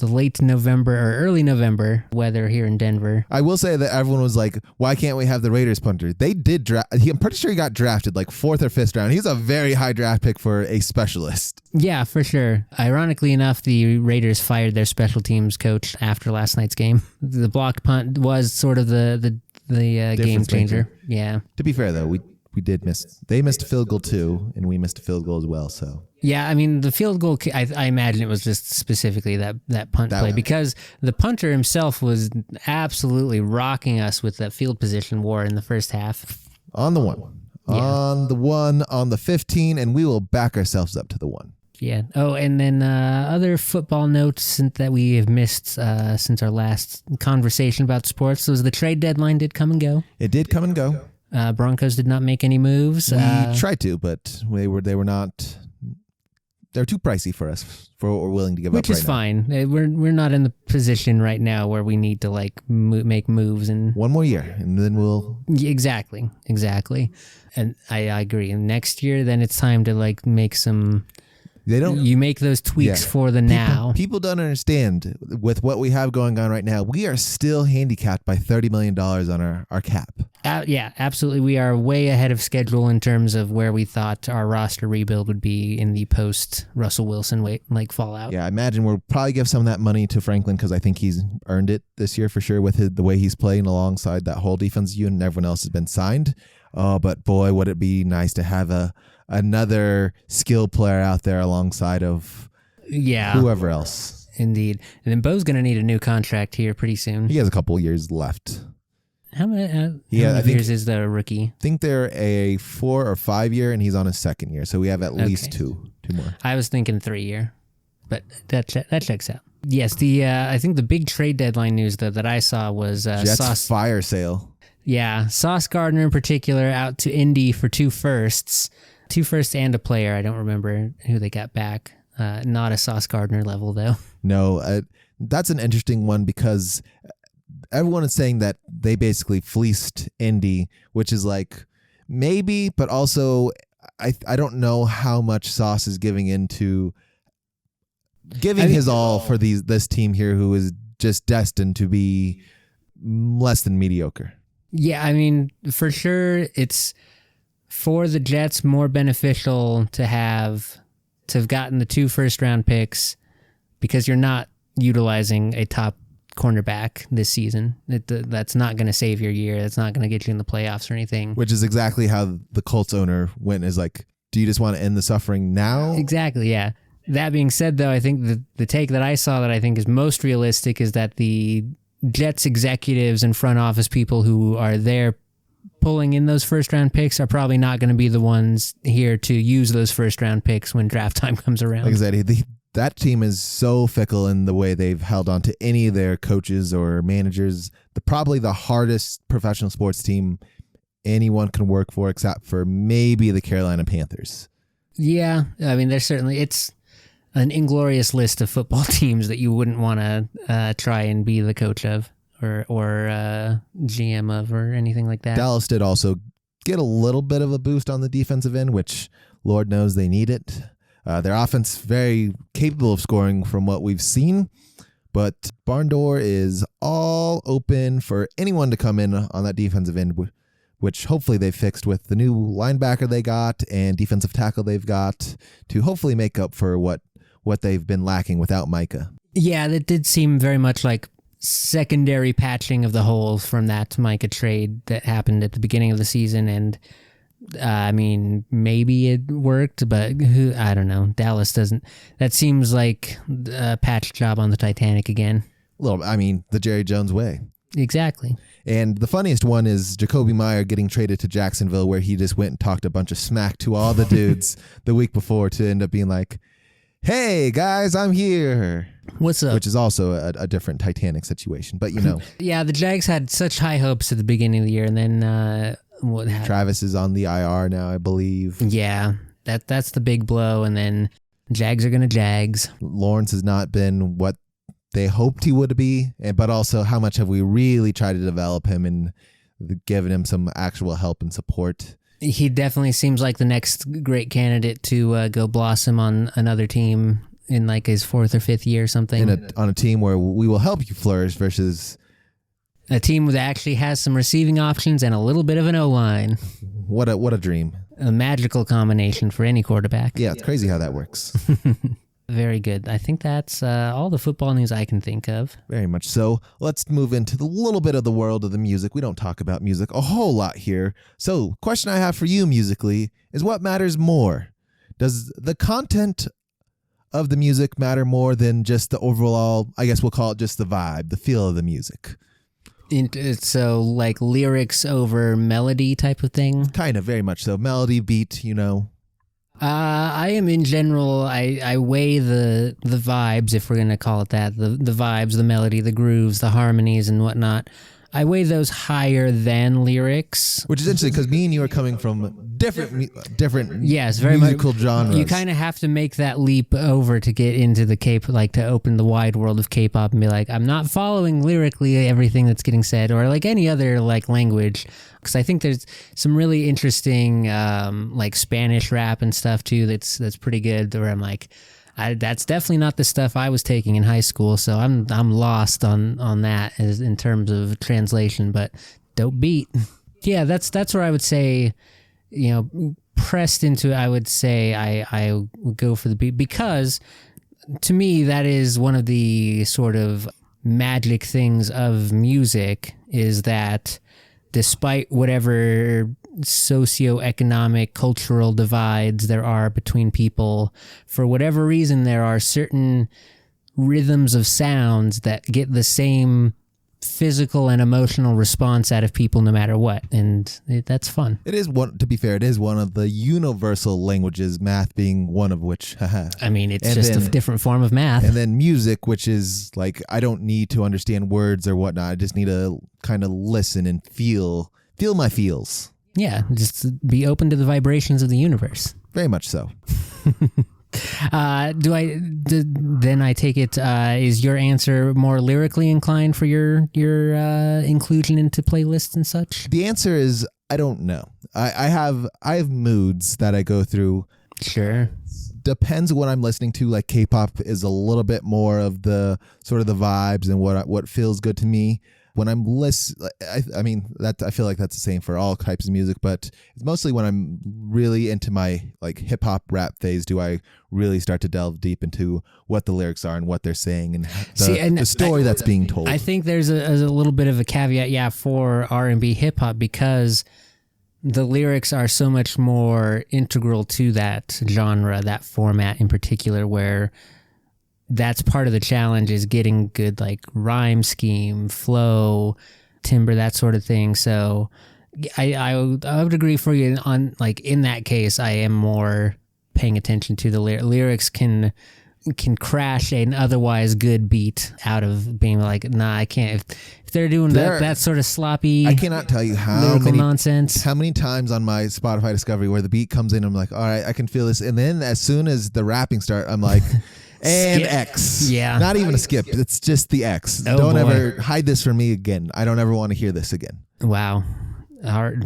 late November or early November weather here in Denver. I will say that everyone was like, why can't we have the Raiders punter? They did draft. I'm pretty sure he got drafted like 4th or 5th round. He's a very high draft pick for a specialist. Yeah, for sure. Ironically enough, the Raiders fired their special teams coach after last night's game. The blocked punt was sort of the game changer. Yeah. To be fair, though, we did miss. They missed a field goal too, and we missed a field goal as well. So yeah, I mean the field goal. I imagine it was just specifically that punt play because the punter himself was absolutely rocking us with that field position war in the first half. On the 1, on the 15, and we will back ourselves up to the 1. Yeah. Oh, and then other football notes that we have missed since our last conversation about sports was the trade deadline did come and go. It did come and go. Broncos did not make any moves. We tried to, but they were not. They're too pricey for us for what we're willing to give up. Which is fine. We're not in the position right now where we need to make moves and one more year, and then we'll exactly. And I agree. And next year, then it's time to make some They don't. You make those tweaks for the now. People don't understand with what we have going on right now. We are still handicapped by $30 million on our cap. Yeah, absolutely. We are way ahead of schedule in terms of where we thought our roster rebuild would be in the post Russell Wilson fallout. Yeah, I imagine we'll probably give some of that money to Franklin because I think he's earned it this year for sure with the way he's playing alongside that whole defense unit, and everyone else has been signed. But boy, would it be nice to have another skill player out there alongside of whoever else. Indeed. And then Bo's going to need a new contract here pretty soon. He has a couple years left. How many years is the rookie? I think they're a 4 or 5 year, and he's on his second year. So we have at least two more. I was thinking 3 year, but that checks out. Yes, I think the big trade deadline news though that I saw was Jets fire sale. Yeah, Sauce Gardner in particular out to Indy for 2 firsts and a player. I don't remember who they got back. Not a Sauce Gardner level though. No, that's an interesting one because everyone is saying that they basically fleeced Indy, which is like maybe, but also I don't know how much Sauce is giving into his all for this team here, who is just destined to be less than mediocre. Yeah, I mean, for sure, it's for the Jets more beneficial to have gotten the 2 first-round picks because you're not utilizing a top cornerback this season. That's not going to save your year. That's not going to get you in the playoffs or anything. Which is exactly how the Colts owner went, is like, do you just want to end the suffering now? Exactly, yeah. That being said, though, I think the take that I saw that I think is most realistic is that the Jets executives and front office people who are there pulling in those first-round picks are probably not going to be the ones here to use those first-round picks when draft time comes around. Like I said, that team is so fickle in the way they've held on to any of their coaches or managers. Probably the hardest professional sports team anyone can work for, except for maybe the Carolina Panthers. Yeah, I mean, it's an inglorious list of football teams that you wouldn't want to try and be the coach of or GM of or anything like that. Dallas did also get a little bit of a boost on the defensive end, which Lord knows they need it. Their offense very capable of scoring from what we've seen, but barn door is all open for anyone to come in on that defensive end, which hopefully they fixed with the new linebacker they got and defensive tackle they've got to hopefully make up for what they've been lacking without Micah. Yeah, that did seem very much like secondary patching of the holes from that Micah trade that happened at the beginning of the season. And I mean, maybe it worked, but I don't know. Dallas doesn't. That seems like a patch job on the Titanic again. The Jerry Jones way. Exactly. And the funniest one is Jacoby Meyer getting traded to Jacksonville, where he just went and talked a bunch of smack to all the dudes the week before to end up being like, hey, guys, I'm here. What's up? Which is also a different Titanic situation, but Yeah, the Jags had such high hopes at the beginning of the year, and then what happened? Travis is on the IR now, I believe. Yeah, that's the big blow, and then Jags are going to Jags. Lawrence has not been what they hoped he would be, but also how much have we really tried to develop him and given him some actual help and support. He definitely seems like the next great candidate to go blossom on another team in like his 4th or 5th year or something. On a team where we will help you flourish versus a team that actually has some receiving options and a little bit of an O-line. What a dream. A magical combination for any quarterback. Yeah, it's crazy how that works. Very good. I think that's all the football news I can think of. Very much so. Let's move into the little bit of the world of the music. We don't talk about music a whole lot here. So, question I have for you musically is, what matters more? Does the content of the music matter more than just the overall, I guess we'll call it just the vibe, the feel of the music? So, like lyrics over melody type of thing? Kind of, very much so. Melody, beat, I am in general, I weigh the vibes, if we're going to call it that, the vibes, the melody, the grooves, the harmonies and whatnot I weigh those higher than lyrics. Which is interesting because me and you are coming from different Yes, very musical much. genres. You kind of have to make that leap over to get into the like to open the wide world of K-pop and be like, I'm not following lyrically everything that's getting said, or like any other like language. Because I think there's some really interesting like Spanish rap and stuff too. That's pretty good. Where I'm like, that's definitely not the stuff I was taking in high school. So I'm lost on that as in terms of translation. But dope beat. Yeah, that's where I would say, pressed into, I would say I would go for the beat, because to me that is one of the sort of magic things of music, is that despite whatever socioeconomic, cultural divides there are between people, for whatever reason there are certain rhythms of sounds that get the same physical and emotional response out of people no matter what, and that's fun. It is one. To be fair, it is one of the universal languages, math being one of which. I mean, it's just a different form of math. And then music, which is like, I don't need to understand words or whatnot. I just need to kind of listen and feel my feels. Yeah, just be open to the vibrations of the universe. Very much so. Then I take it, is your answer more lyrically inclined for your inclusion into playlists and such? The answer is, I don't know. I have moods that I go through. Sure. Depends what I'm listening to. Like K-pop is a little bit more of the sort of the vibes and what feels good to me. When I'm I mean that I feel like that's the same for all types of music, but it's mostly when I'm really into my like hip hop rap phase do I really start to delve deep into what the lyrics are and what they're saying and the story that's being told. I think there's a little bit of a caveat, for R&B hip hop, because the lyrics are so much more integral to that genre, that format in particular, where that's part of the challenge, is getting good like rhyme scheme, flow, timbre, that sort of thing. So I would agree for you on, like, in that case, I am more paying attention to the lyrics. Can crash an otherwise good beat out of being like, nah, I can't. If they're doing that sort of sloppy, I cannot tell you how many times on my Spotify discovery where the beat comes in, I'm like, all right, I can feel this, and then as soon as the rapping start, I'm like. And skip. X. Yeah. Not even a skip. It's just the X. Oh, don't boy. Ever hide this from me again. I don't ever want to hear this again. Wow.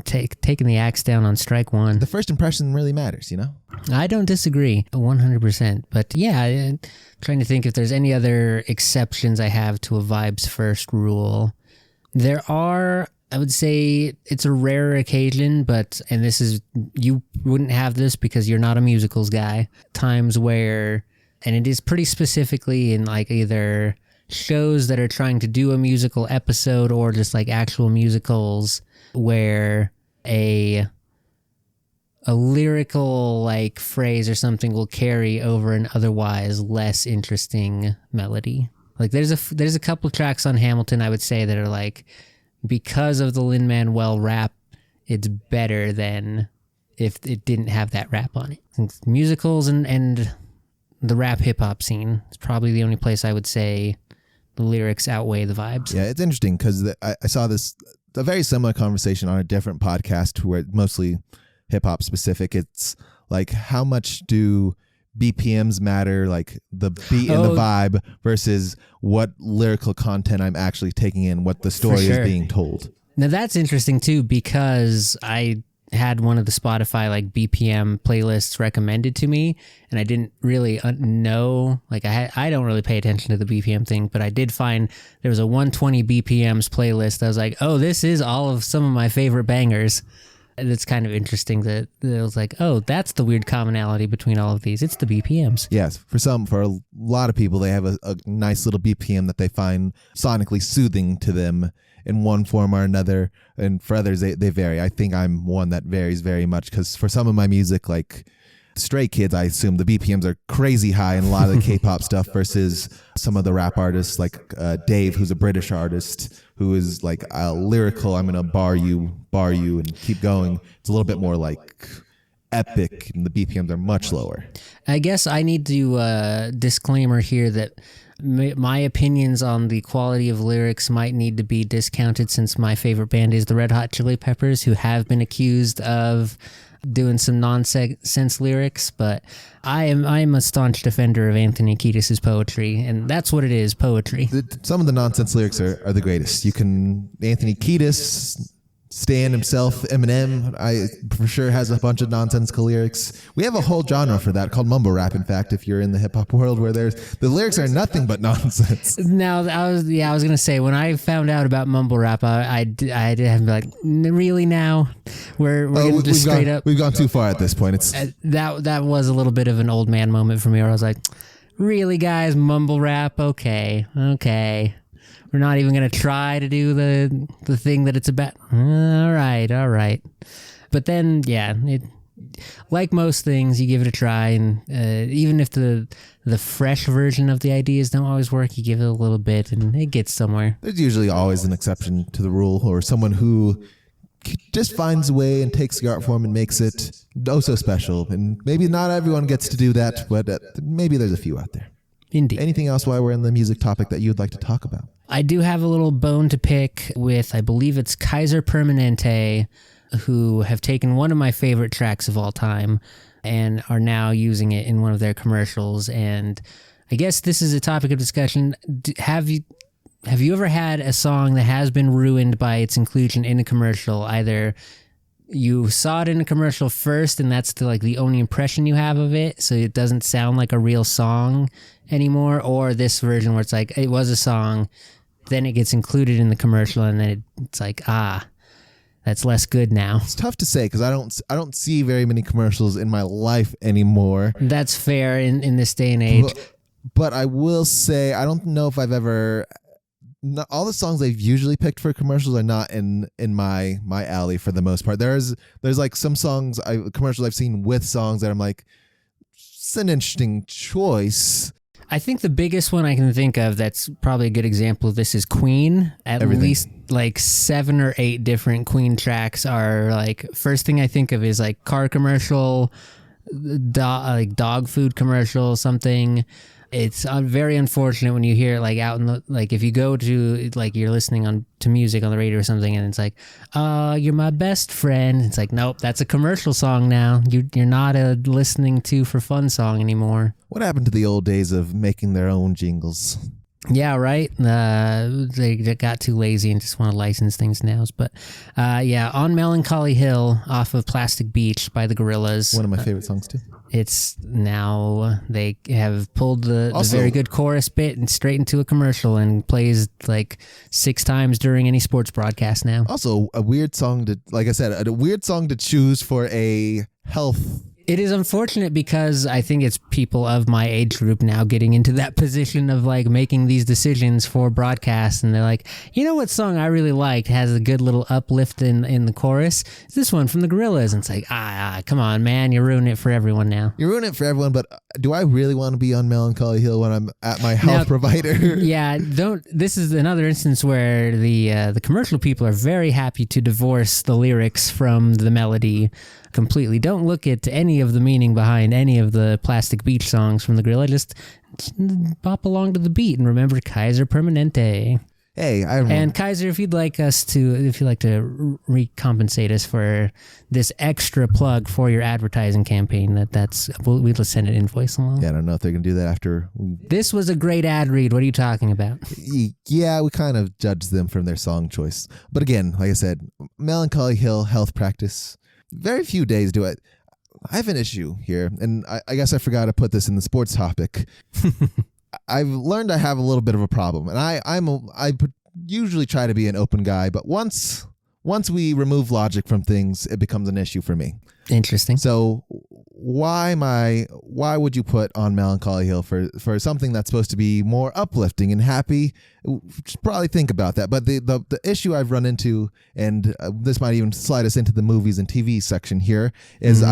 Taking the axe down on strike one. The first impression really matters, I don't disagree 100%. But yeah, I'm trying to think if there's any other exceptions I have to a vibes first rule. There are, I would say it's a rare occasion, and this is, you wouldn't have this because you're not a musicals guy, times where, and it is pretty specifically in like either shows that are trying to do a musical episode or just like actual musicals, where a lyrical like phrase or something will carry over an otherwise less interesting melody. Like there's a couple tracks on Hamilton, I would say, that are like, because of the Lin-Manuel rap, it's better than if it didn't have that rap on it. It's musicals and the rap hip hop scene is probably the only place I would say the lyrics outweigh the vibes. Yeah, it's interesting because I saw a very similar conversation on a different podcast where it's mostly hip hop specific. It's like, how much do BPMs matter, like the beat and the vibe, versus what lyrical content I'm actually taking in, what the story is being told. Now that's interesting too, because I had one of the Spotify like BPM playlists recommended to me, and I didn't really know, like I don't really pay attention to the BPM thing, but I did find there was a 120 BPMs playlist. I was like, oh, this is all of some of my favorite bangers. And it's kind of interesting that it was like, oh, that's the weird commonality between all of these. It's the BPMs. Yes, for a lot of people, they have a nice little BPM that they find sonically soothing to them in one form or another, and for others they vary. I think I'm one that varies very much, because for some of my music, like Stray Kids, I assume the BPMs are crazy high in a lot of the K-pop stuff, versus some of the rap artists like Dave, who's a British artist, who is like lyrical, I'm gonna bar you and keep going. It's a little bit more like epic, and the BPMs are much lower. I guess I need to disclaimer here that My opinions on the quality of lyrics might need to be discounted since my favorite band is the Red Hot Chili Peppers, who have been accused of doing some nonsense lyrics, but I'm a staunch defender of Anthony Kiedis' poetry, and that's what it is, poetry. Some of the nonsense lyrics are the greatest. Anthony Kiedis, Stan himself, Eminem, I for sure has a bunch of nonsensical lyrics. We have a whole genre for that called mumble rap. In fact, if you're in the hip hop world, where the lyrics are nothing but nonsense. Now, I was gonna say, when I found out about mumble rap, I did have to be like, really now? We're gonna just straight up. We've gone too far at this point. It's that was a little bit of an old man moment for me, where I was like, really, guys, mumble rap? Okay. We're not even going to try to do the thing that it's about. All right. But then, yeah, like most things, you give it a try, and even if the fresh version of the ideas don't always work, you give it a little bit, and it gets somewhere. There's usually always an exception to the rule, or someone who just finds a way and takes the art form and makes it so special. And maybe not everyone gets to do that, but maybe there's a few out there. Indeed. Anything else while we're in the music topic that you'd like to talk about? I do have a little bone to pick with, I believe it's Kaiser Permanente, who have taken one of my favorite tracks of all time and are now using it in one of their commercials. And I guess this is a topic of discussion. Have you ever had a song that has been ruined by its inclusion in a commercial? Either you saw it in a commercial first, and that's the only impression you have of it, so it doesn't sound like a real song anymore, or this version where it's like, it was a song, then it gets included in the commercial, and then it's like, that's less good now. It's tough to say because I don't see very many commercials in my life anymore. That's fair in this day and age. But I will say, I don't know if I've ever... all the songs I've usually picked for commercials are not in my alley for the most part. There's like some commercials I've seen with songs that I'm like, it's an interesting choice. I think the biggest one I can think of that's probably a good example of this is Queen. At least like 7 or 8 different Queen tracks are like, first thing I think of is like car commercial, like dog food commercial, something. It's very unfortunate when you hear it like out in the, like if you go to like you're listening to music on the radio or something, and it's like, you're my best friend. It's like, nope, that's a commercial song now. You're not a listening to for fun song anymore. What happened to the old days of making their own jingles? Yeah, right. They got too lazy and just want to license things now. But yeah, On Melancholy Hill off of Plastic Beach by the Gorillaz. One of my favorite songs too. It's now they have pulled the very good chorus bit and straight into a commercial and plays like 6 times during any sports broadcast now. Also, a weird song to choose for a health. It is unfortunate because I think it's people of my age group now getting into that position of like making these decisions for broadcasts, and they're like, you know what song I really liked has a good little uplift in the chorus? It's this one from the Gorillaz. And it's like, come on, man, you're ruining it for everyone now. You're ruining it for everyone, but do I really want to be on Melancholy Hill when I'm at my health provider? Yeah, this is another instance where the commercial people are very happy to divorce the lyrics from the melody completely. Don't look at any of the meaning behind any of the Plastic Beach songs from the Gorilla. Just bop along to the beat and remember Kaiser Permanente. Hey, and Kaiser, if you'd like to recompensate us for this extra plug for your advertising campaign, we'll send an invoice along. Yeah, I don't know if they're gonna do that after. This was a great ad read. What are you talking about? Yeah, we kind of judged them from their song choice, but again, like I said, Melancholy Hill health practice. Very few days do it. I have an issue here, and I guess I forgot to put this in the sports topic. I've learned I have a little bit of a problem, and I usually try to be an open guy, but once we remove logic from things, it becomes an issue for me. Interesting. So why would you put On Melancholy Hill for something that's supposed to be more uplifting and happy? Just probably think about that. But the issue I've run into, and this might even slide us into the movies and TV section here, is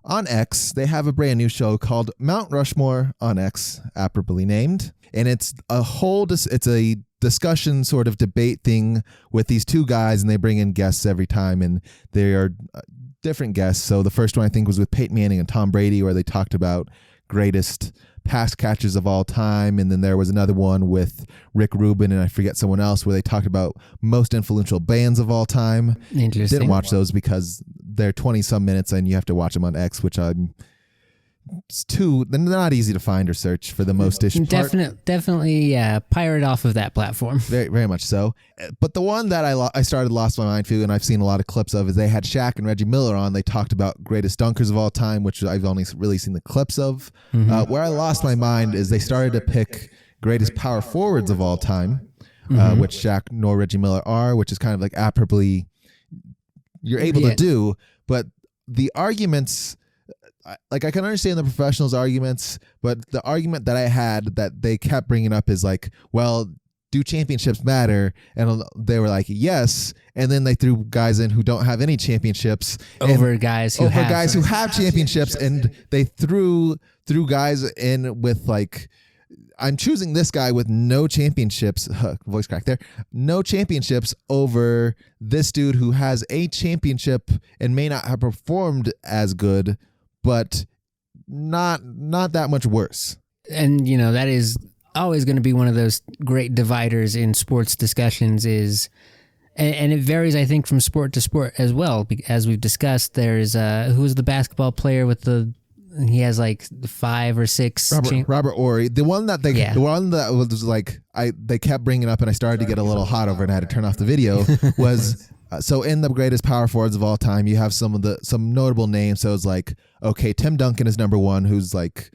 on X, they have a brand new show called Mount Rushmore on X, appropriately named. And it's a discussion sort of debate thing with these 2 guys, and they bring in guests every time, and they are different guests. So the first one I think was with Peyton Manning and Tom Brady, where they talked about greatest pass catchers of all time. And then there was another one with Rick Rubin and I forget someone else where they talked about most influential bands of all time. Interesting. Didn't watch those because they're 20 some minutes and you have to watch them on X, which they're not easy to find or search for the most-ish part. Definitely pirate off of that platform. Very, very much so. But the one that I started lost my mind to, and I've seen a lot of clips of, is they had Shaq and Reggie Miller on. They talked about greatest dunkers of all time, which I've only really seen the clips of. Where I lost my mind is they started to pick greatest power forwards of all time, which Shaq nor Reggie Miller are, which is kind of like appropriately you're able to do. But the arguments... Like, I can understand the professionals' arguments, but the argument that I had that they kept bringing up is like, well, do championships matter? And they were like, yes. And then they threw guys in who don't have any championships over guys who have championships, and they threw guys in with like, I'm choosing this guy with no championships. Voice crack there. No championships over this dude who has a championship and may not have performed as good, but not that much worse. And, you know, that is always going to be one of those great dividers in sports discussions is, and it varies, I think, from sport to sport as well. As we've discussed, there's, who's the basketball player with he has like 5 or 6. Robert Horry. The one that was like, they kept bringing up and I started to get a little hot over and I had to turn off the video was... So in the greatest power forwards of all time, you have some notable names. So it's like, okay, Tim Duncan is number one, who's like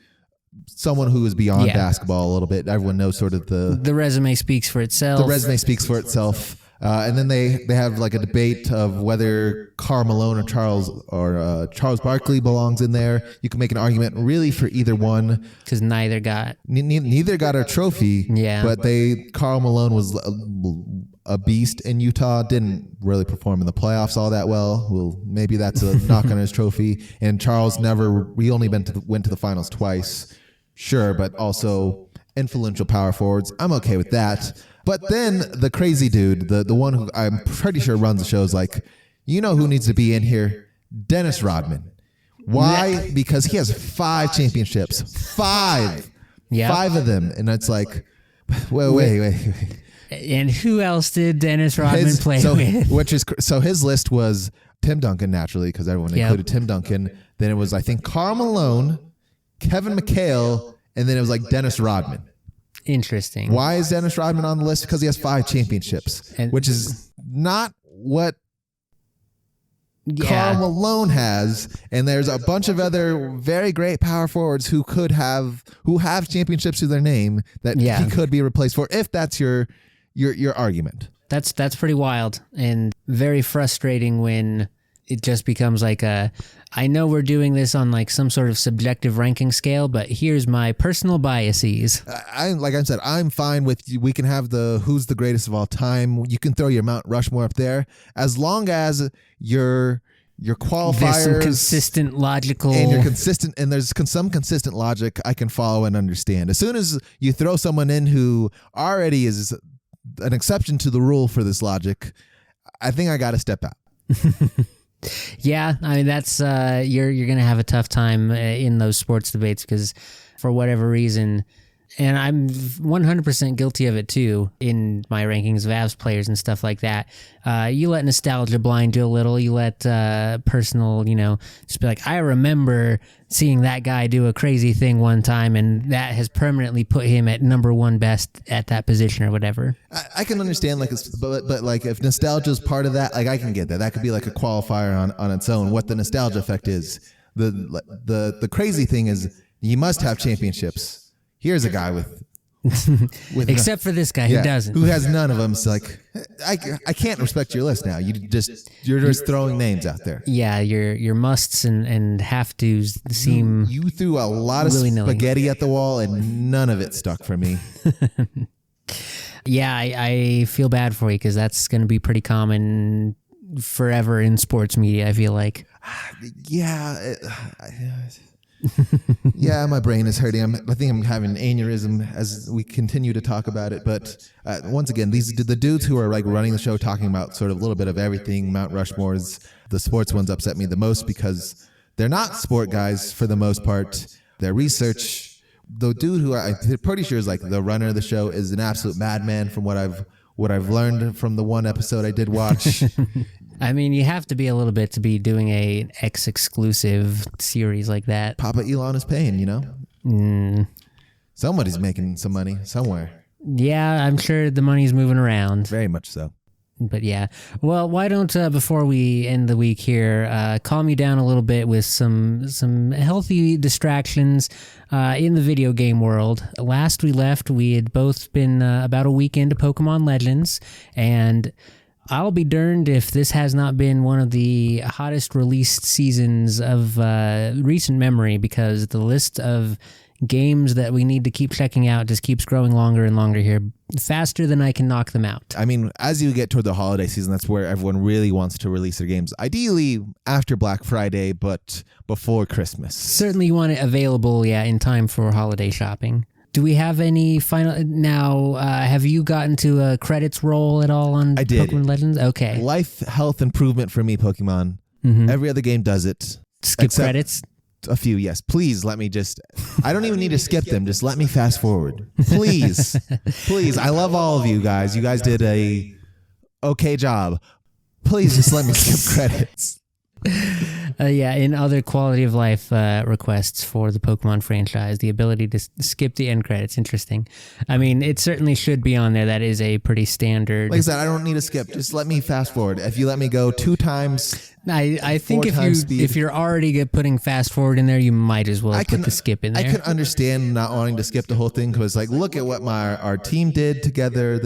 someone who is beyond basketball a little bit. Everyone knows sort of the resume speaks for itself. The resume speaks for itself. And then they have like a debate of whether Karl Malone or Charles Barkley belongs in there. You can make an argument really for either one because neither got a trophy. Yeah, but Karl Malone was a beast in Utah, didn't really perform in the playoffs all that well. Well, maybe that's a knock on his trophy. And Charles we only went to the finals twice. Sure, but also influential power forwards. I'm okay with that. But then the crazy dude, the one who I'm pretty sure runs the show, is like, you know who needs to be in here? Dennis Rodman. Why? Because he has 5 championships. 5. Yeah. 5 of them. And it's like, wait. And who else did Dennis Rodman play with? So his list was Tim Duncan, naturally, because everyone included Tim Duncan. Then it was, I think, Karl Malone, Kevin McHale, and then it was like Dennis Rodman. Interesting. Why is Dennis Rodman on the list? Because he has 5 championships, which is not what Karl Malone has. And there's a bunch of other very great power forwards who have championships to their name that he could be replaced for, if that's your argument. That's pretty wild and very frustrating when it just becomes like I know we're doing this on like some sort of subjective ranking scale, but here's my personal biases. Like I said, I'm fine with we can have who's the greatest of all time. You can throw your Mount Rushmore up there as long as your qualifiers. There's some consistent logical. And you're consistent, and there's some consistent logic I can follow and understand. As soon as you throw someone in who already is an exception to the rule for this logic, I think I got to step out. Yeah, I mean that's you're going to have a tough time in those sports debates because for whatever reason, and I'm 100% guilty of it too in my rankings of Avs players and stuff like that. You let nostalgia blind you a little. You let personal, just be like, I remember seeing that guy do a crazy thing one time, and that has permanently put him at number 1 best at that position or whatever. I can understand, but like if nostalgia is part of that, like I can get that. That could be like a qualifier on its own. What the nostalgia effect is, the crazy thing is you must have championships. Here's a guy with except for this guy who doesn't, who has none of them. It's like I can't respect your list now. You're just throwing names out there. Yeah, your musts and have tos seem. You threw a lot of spaghetti at the wall, and none of it stuck for me. Yeah, I feel bad for you because that's going to be pretty common forever in sports media. I feel like. Yeah, my brain is hurting. I think I'm having an aneurysm as we continue to talk about it. But once again, the dudes who are like running the show talking about sort of a little bit of everything, Mount Rushmore's, the sports ones upset me the most because they're not sport guys for the most part. their research. The dude who I'm pretty sure is like the runner of the show is an absolute madman from what I've learned from the one episode I did watch. I mean, you have to be a little bit to be doing a X-exclusive series like that. Papa Elon is paying, you know? Somebody's making some money somewhere. Yeah, I'm sure the money's moving around. Very much so. But yeah, well, why don't before we end the week here, calm you down a little bit with some healthy distractions in the video game world. Last we left, we had both been about a week into Pokemon Legends, and I'll be darned if this has not been one of the hottest released seasons of recent memory, because the list of games that we need to keep checking out just keeps growing longer and longer here, faster than I can knock them out. I mean, as you get toward the holiday season, that's where everyone really wants to release their games. Ideally after Black Friday, but before Christmas. Certainly you want it available, in time for holiday shopping. Do we have any final... Now, have you gotten to a credits roll at all on Pokemon Legends? Okay. Life, health improvement for me, Pokemon. Mm-hmm. Every other game does it. Skip credits? A few, yes. Please let me just... I don't even need to skip them. Just let me fast forward. Please. Please. I love all of you guys. You guys did a okay job. Please just let me skip credits. In other quality of life requests for the Pokemon franchise, the ability to skip the end credits. Interesting. I mean, it certainly should be on there. That is a pretty standard... Like I said, I don't need to skip. Just let me fast forward. If you let me go 2 times... I think if you're already putting fast forward in there, you might as well put the skip in there. I can understand not wanting to skip the whole thing, because like, look at what our team did together.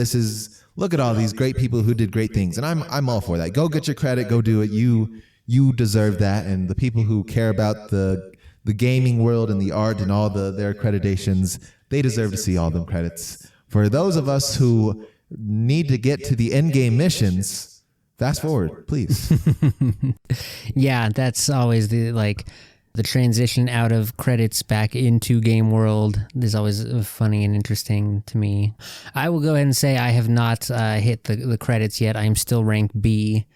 Look at all these great people who did great things, and I'm all for that. Go get your credit. Go do it. You deserve that, and the people who care about the gaming world and the art and all their accreditations, they deserve to see all them credits. For those of us who need to get to the end game missions, fast forward, please. Yeah, that's always the transition out of credits back into game world is always funny and interesting to me. I will go ahead and say I have not hit the credits yet. I'm still ranked B,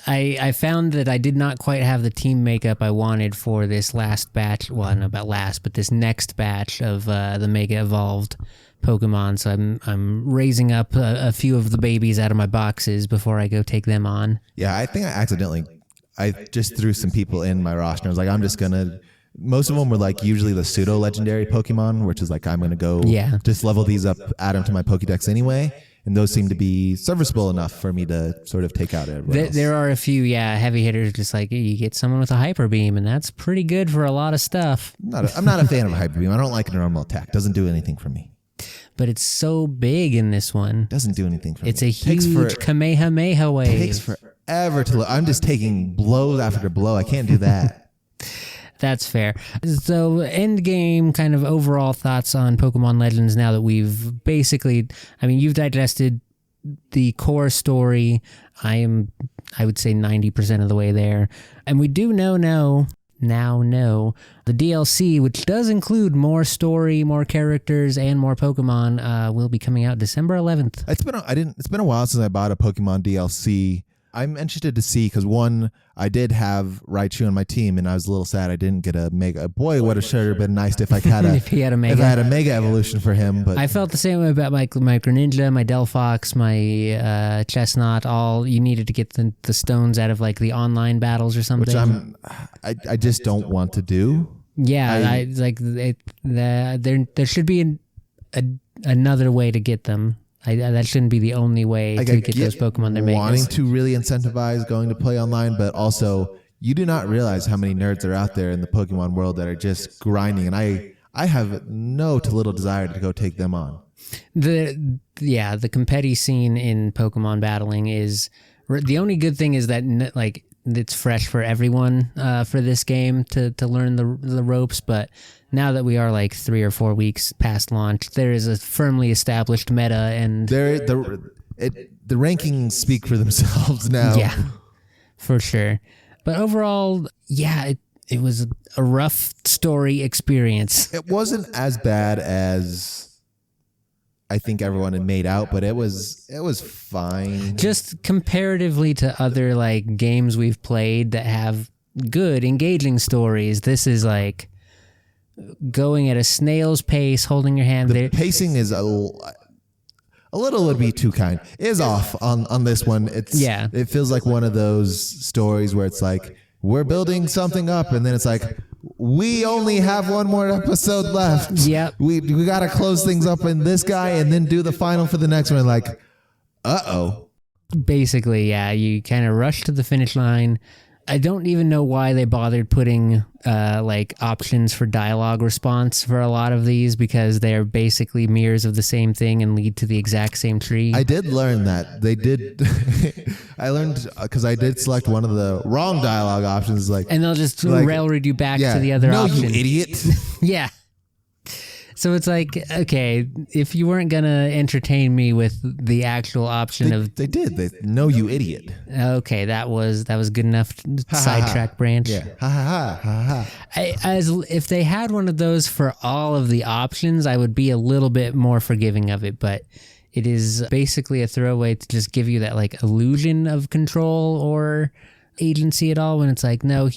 I found that I did not quite have the team makeup I wanted for this last batch. Well, not about last, but this next batch of the Mega Evolved Pokemon. So I'm raising up a few of the babies out of my boxes before I go take them on. Yeah, I think I just threw some people in my roster. I was like, I'm just gonna. Most of them were like usually the pseudo legendary Pokemon, which is like I'm gonna go just level these up, add them to my Pokédex anyway. And those seem to be serviceable enough for me to sort of take out everyone else. There are a few, heavy hitters, just like you get someone with a Hyper Beam, and that's pretty good for a lot of stuff. I'm not a fan of a Hyper Beam. I don't like a normal attack. Doesn't do anything for me. But it's so big in this one. Doesn't do anything for me. It's a huge Kamehameha wave. It takes forever to look. I'm just taking blow after blow. I can't do that. That's fair. So, end game kind of overall thoughts on Pokemon Legends now that we've basically, you've digested the core story. I would say 90% of the way there. And we do now know the DLC, which does include more story, more characters, and more Pokemon, will be coming out December 11th. It's been a while since I bought a Pokemon DLC. I'm interested to see, because one, I did have Raichu on my team, and I was a little sad I didn't get a Mega. Boy, would it sure have been nice if I had if he had a Mega. If I had a Mega evolution for him. But I felt the same way about my Greninja, my Delphox, my Chestnut. All you needed to get the stones out of like the online battles or something. Which I just don't want to do. Yeah, there should be another way to get them. That shouldn't be the only way to get those Pokemon they're making. Wanting to really incentivize going to play online, but also you do not realize how many nerds are out there in the Pokemon world that are just grinding, and I have no to little desire to go take them on. The competitive scene in Pokemon battling is the only good thing is that it's fresh for everyone for this game to learn the ropes, but now that we are like 3 or 4 weeks past launch, there is a firmly established meta, and the rankings speak for themselves now. Yeah, for sure. But overall, it was a rough story experience. It wasn't as bad as I think everyone had made out, but it was fine. Just comparatively to other like games we've played that have good, engaging stories, this is like going at a snail's pace, holding your hand. The pacing is a little would be too kind. Is off on this one. It feels like one of those stories where it's like we're building something up, and then it's like we only have one more episode left. Yep. We got to close things up in this guy, and then do the final for the next one. Like, Basically, yeah. You kind of rush to the finish line. I don't even know why they bothered putting like options for dialogue response for a lot of these, because they're basically mirrors of the same thing and lead to the exact same tree. I did learn that. They did. I learned because I did select one of the wrong dialogue options. And they'll just railroad you back to the other option. No, you idiot. Yeah. So it's like, okay, if you weren't going to entertain me with the actual option They did. No, you idiot. Okay, that was good enough sidetrack branch. Yeah. Ha ha ha ha. If they had one of those for all of the options, I would be a little bit more forgiving of it, but it is basically a throwaway to just give you that like illusion of control or agency at all, when it's like, no,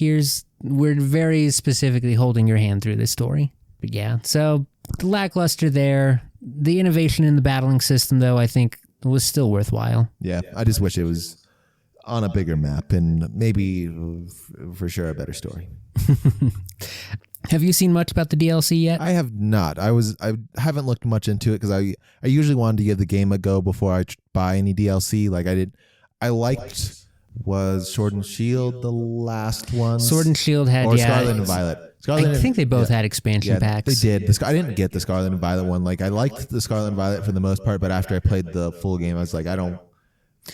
we're very specifically holding your hand through this story. But yeah, so lackluster there. The innovation in the battling system, though, I think was still worthwhile. Yeah, I just wish it was on a bigger map and maybe for sure a better story. Have you seen much about the DLC yet? I have not. I haven't looked much into it because I usually wanted to give the game a go before I buy any DLC. Like I liked was Sword and Shield the last one. Sword and Shield had Scarlet and Violet. I think they both had expansion packs. They did. I didn't get the Scarlet and Violet one. Like I liked the Scarlet and Violet for the most part, but after I played the full game, I was like, I don't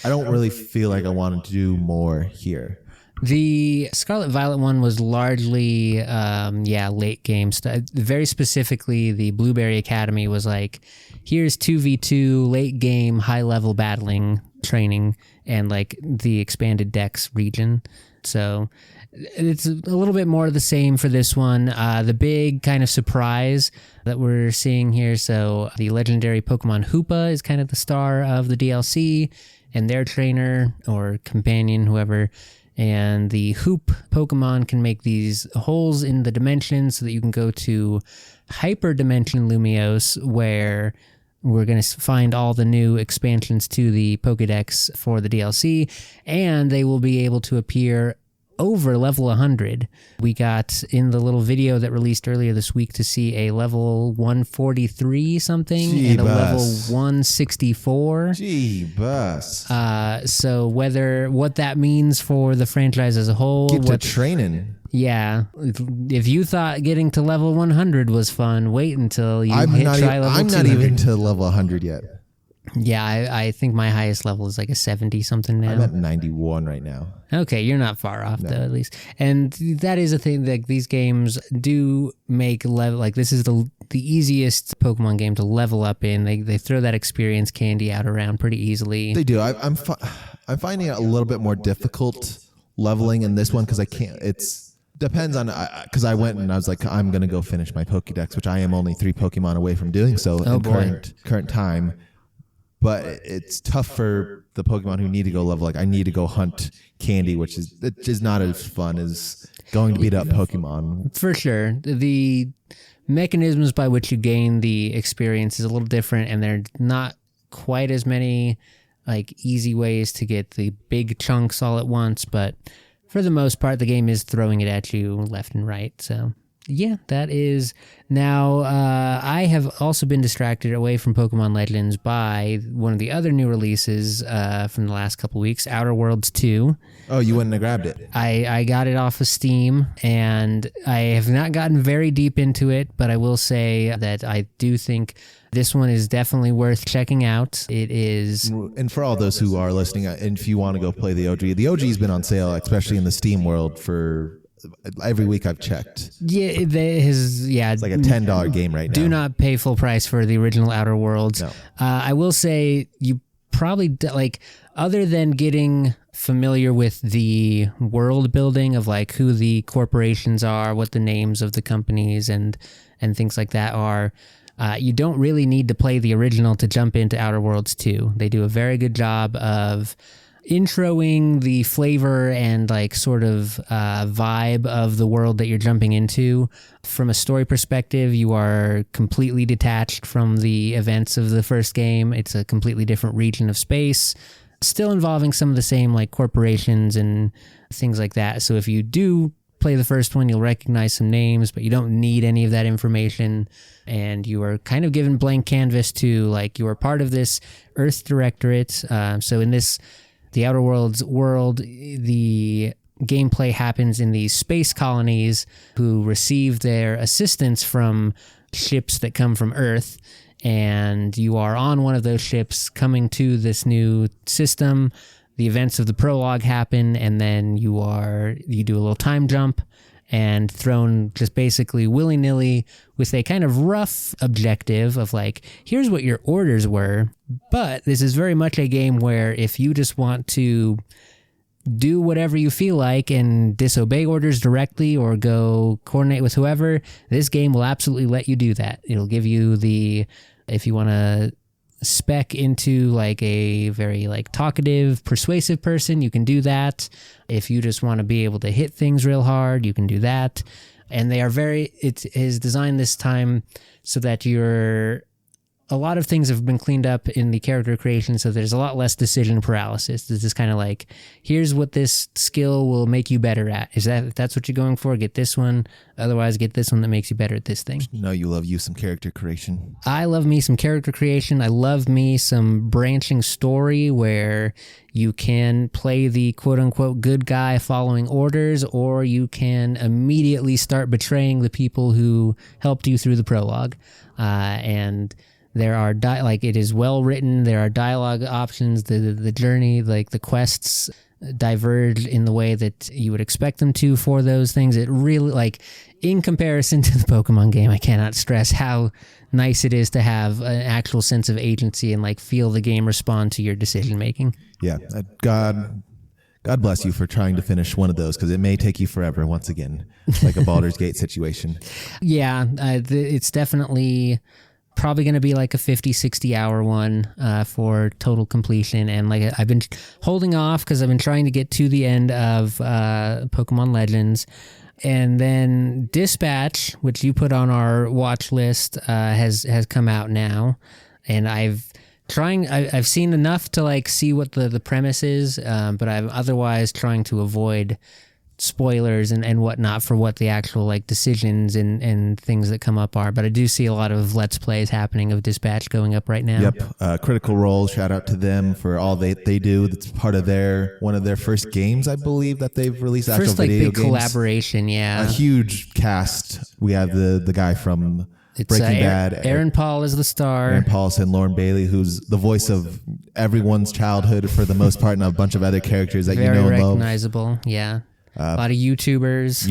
really feel like I wanted to do more here. The Scarlet Violet one was largely, late game stuff. Very specifically, the Blueberry Academy was like, here's 2v2 late game high level battling training and like the expanded Dex region. So it's a little bit more of the same for this one. The big kind of surprise that we're seeing here, so the legendary Pokemon Hoopa is kind of the star of the DLC, and their trainer or companion, whoever, and the Hoop Pokemon can make these holes in the dimensions so that you can go to Hyper Dimension Lumiose, where we're going to find all the new expansions to the Pokedex for the DLC, and they will be able to appear over level 100. We got in the little video that released earlier this week to see a level 143 something and a level 164. So what that means for the franchise as a whole. Get to training. Yeah. If you thought getting to level 100 was fun, wait until you try level 200. I'm not even to level 100 yet. Yeah, I think my highest level is like a 70 something now. I'm at 91 right now. Okay, you're not far off though, at least. And that is a thing that these games do make level. Like this is the easiest Pokemon game to level up in. They throw that experience candy out around pretty easily. They do. I'm finding it a little bit more difficult leveling in this one because I can't. Depends on because I went and I was like, I'm gonna go finish my Pokédex, which I am only 3 Pokemon away from doing so in current time. But it's tough for the Pokemon who need to go level. Like I need to go hunt candy, which is not as fun as going to beat up Pokemon. For sure. The mechanisms by which you gain the experience is a little different, and there are not quite as many like easy ways to get the big chunks all at once. But for the most part, the game is throwing it at you left and right. So yeah, that is now. I have also been distracted away from Pokemon Legends by one of the other new releases from the last couple weeks, Outer Worlds 2. Oh, you wouldn't have grabbed it? I got it off of Steam, and I have not gotten very deep into it, but I will say that I do think this one is definitely worth checking out. It is. And for all those who are listening, and if you want to go play the OG's been on sale, especially in the Steam world, for every week I've checked. Yeah, it's like a $10 game right now. Do not pay full price for the original Outer Worlds. No. I will say you probably like, other than getting familiar with the world building of like who the corporations are, what the names of the companies and things like that are. You don't really need to play the original to jump into Outer Worlds 2. They do a very good job of introing the flavor and like sort of vibe of the world that you're jumping into. From a story perspective, you are completely detached from the events of the first game. It's a completely different region of space, still involving some of the same like corporations and things like that. So if you do play the first one, you'll recognize some names, but you don't need any of that information. And you are kind of given blank canvas to like, you are part of this Earth Directorate. So in this, the Outer Worlds world, the gameplay happens in these space colonies who receive their assistance from ships that come from Earth. And you are on one of those ships coming to this new system. The events of the prologue happen, and then you do a little time jump and thrown just basically willy-nilly with a kind of rough objective of like, here's what your orders were. But this is very much a game where if you just want to do whatever you feel like and disobey orders directly or go coordinate with whoever, this game will absolutely let you do that. It'll give you if you want to spec into like a very like talkative, persuasive person, you can do that. If you just want to be able to hit things real hard, you can do that. And it is designed this time so that a lot of things have been cleaned up in the character creation, so there's a lot less decision paralysis. This is kind of like, here's what this skill will make you better at. If that's what you're going for, get this one. Otherwise, get this one that makes you better at this thing. No, you love you some character creation. I love me some character creation. I love me some branching story where you can play the quote-unquote good guy following orders, or you can immediately start betraying the people who helped you through the prologue. And there are it is well written. There are dialogue options. The journey, like the quests, diverge in the way that you would expect them to for those things. It really, like, in comparison to the Pokemon game, I cannot stress how nice it is to have an actual sense of agency and like feel the game respond to your decision making. Yeah, God bless you for trying to finish one of those, because it may take you forever once again, like a Baldur's Gate situation. Yeah, it's definitely probably going to be like a 50-60 hour one for total completion. And like I've been holding off because I've been trying to get to the end of Pokemon Legends. And then Dispatch, which you put on our watch list, has come out now. And I've seen enough to like see what the premise is, but I'm otherwise trying to avoid spoilers and whatnot for what the actual like decisions and things that come up are. But I do see a lot of Let's Plays happening of Dispatch going up right now. Yep. Critical Role, shout out to them for all they do. It's part of one of their first games, I believe, that they've released. First like video big games. Collaboration, yeah. A huge cast. We have the guy from Breaking Bad. Aaron Paul is the star. Aaron Paulson and Lauren Bailey, who's the voice of everyone's childhood for the most part, and a bunch of other characters that Very you know and love. Recognizable, yeah. A lot of YouTubers,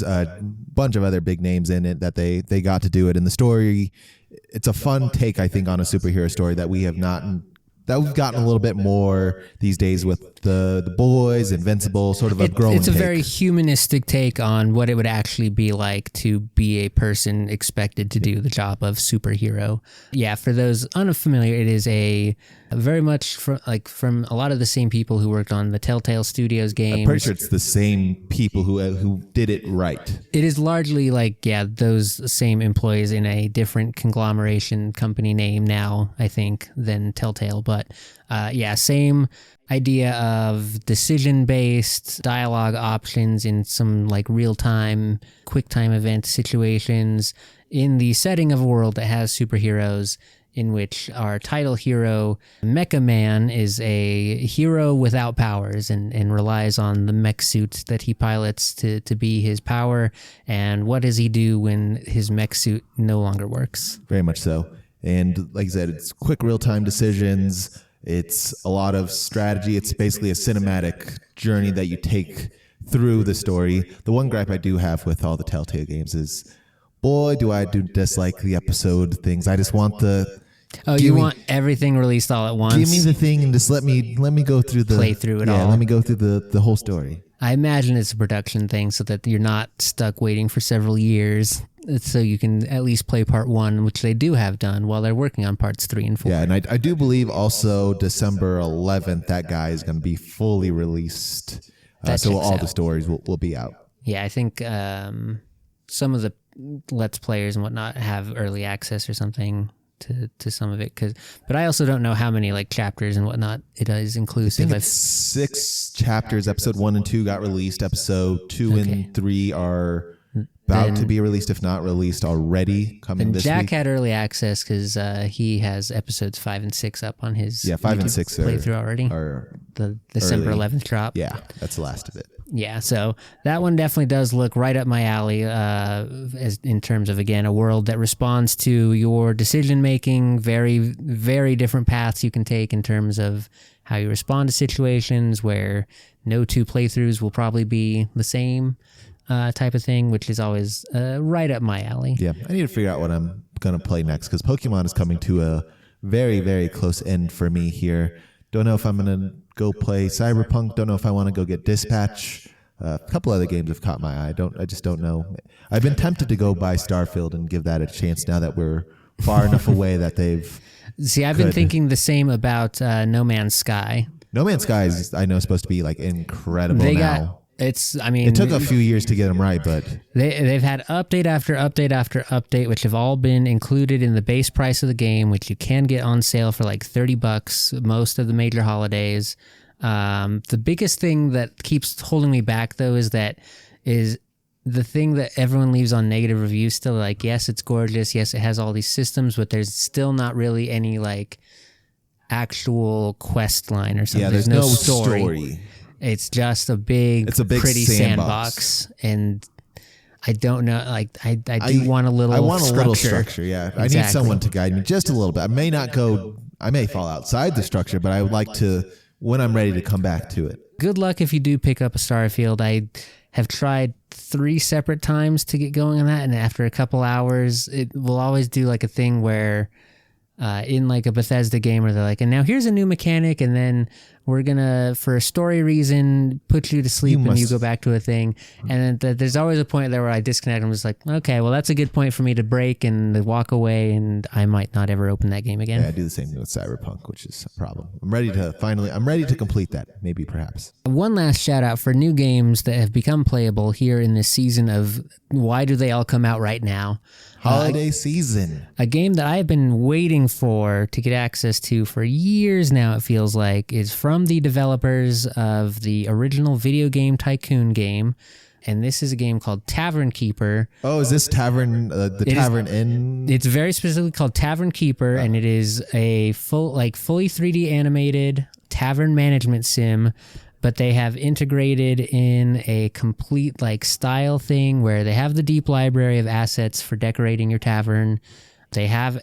a bunch of other big names in it that they got to do it. And the story, it's a fun take, I think, on a superhero story that we've gotten a little bit more these days with the Boys, Invincible, sort of a growing It's a take. very humanistic take on what it would actually be like to be a person expected to do the job of superhero. Yeah, for those unfamiliar, it is a very much from a lot of the same people who worked on the Telltale Studios games. I'm pretty sure it's the same people who did it right. It is largely like, yeah, those same employees in a different conglomeration company name now, I think, than Telltale. But yeah, same idea of decision-based dialogue options in some like real-time, quick-time event situations in the setting of a world that has superheroes, in which our title hero, Mecha Man, is a hero without powers and relies on the mech suit that he pilots to be his power. And what does he do when his mech suit no longer works? Very much so. And like I said, it's quick real-time decisions. It's a lot of strategy. It's basically a cinematic journey that you take through the story. The one gripe I do have with all the Telltale games is, boy, do I dislike the episode things. I just want you want everything released all at once? Give me the thing and just let me go through play through it all. Yeah, let me go through the whole story. I imagine it's a production thing so that you're not stuck waiting for several years, so you can at least play part 1, which they do have done while they're working on parts 3 and 4. Yeah, and I do believe also December 11th, that guy is going to be fully released. So all the stories will be out. Yeah, I think some of the Let's Players and whatnot have early access or something to some of it, but I also don't know how many like chapters and whatnot it is inclusive. I think it's 6 chapters. Episode 1 and 2 got released. Episode 2 and 3 are about to be released, if not released already, coming this Jack week. had early access because he has episodes 5 and 6 up on his 5 YouTube and 6 playthrough already. The December 11th drop. Yeah, that's the last of it. Yeah, so that one definitely does look right up my alley as in terms of, again, a world that responds to your decision-making, very, very different paths you can take in terms of how you respond to situations where no 2 playthroughs will probably be the same type of thing, which is always right up my alley. Yeah, I need to figure out what I'm going to play next because Pokemon is coming to a very, very close end for me here. Don't know if I'm going to go play Cyberpunk. Don't know if I want to go get Dispatch. A couple other games have caught my eye. I just don't know. I've been tempted to go buy Starfield and give that a chance now that we're far enough away that they've... See, I've been thinking the same about No Man's Sky. No Man's Sky is, I know, supposed to be like incredible now. It took a few years to get them right, but they've had update after update after update, which have all been included in the base price of the game, which you can get on sale for like $30 most of the major holidays. The biggest thing that keeps holding me back, though, is the thing that everyone leaves on negative reviews. Still, like, yes, it's gorgeous, yes, it has all these systems, but there's still not really any like actual quest line or something. Yeah, there's no story. It's just a big pretty sandbox, and I don't know. Like I do want a little. I want structure. A little structure. Yeah, exactly. I need someone to guide me just a little bit. I may not go. I may fall outside the structure, but I would like to when I'm ready to come back to it. Good luck if you do pick up a Starfield. I have tried 3 separate times to get going on that, and after a couple hours, it will always do like a thing where. In like a Bethesda game where they're like, and now here's a new mechanic, and then we're gonna, for a story reason, put you to sleep and you go back to a thing. And then there's always a point there where I disconnect. I'm just like, okay, well, that's a good point for me to break and walk away, and I might not ever open that game again. Yeah, I do the same thing with Cyberpunk, which is a problem. I'm ready to complete that, maybe perhaps. One last shout out for new games that have become playable here in this season of why do they all come out right now? Holiday season. A game that I've been waiting to get access to for years now, it feels like, is from the developers of the original video game Tycoon game. And this is a game called Tavern Keeper. Oh, is this Tavern, Tavern Inn? It's very specifically called Tavern Keeper, and it is a fully 3D animated tavern management sim. But they have integrated in a complete style thing where they have the deep library of assets for decorating your tavern. They have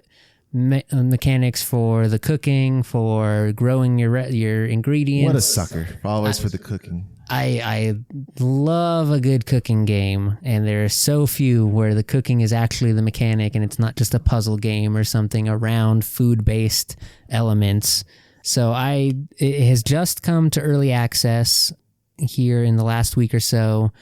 mechanics for the cooking, for growing your ingredients. What a sucker. Always for the cooking. I love a good cooking game, and there are so few where the cooking is actually the mechanic and it's not just a puzzle game or something around food-based elements. So it has just come to early access here in the last week or so,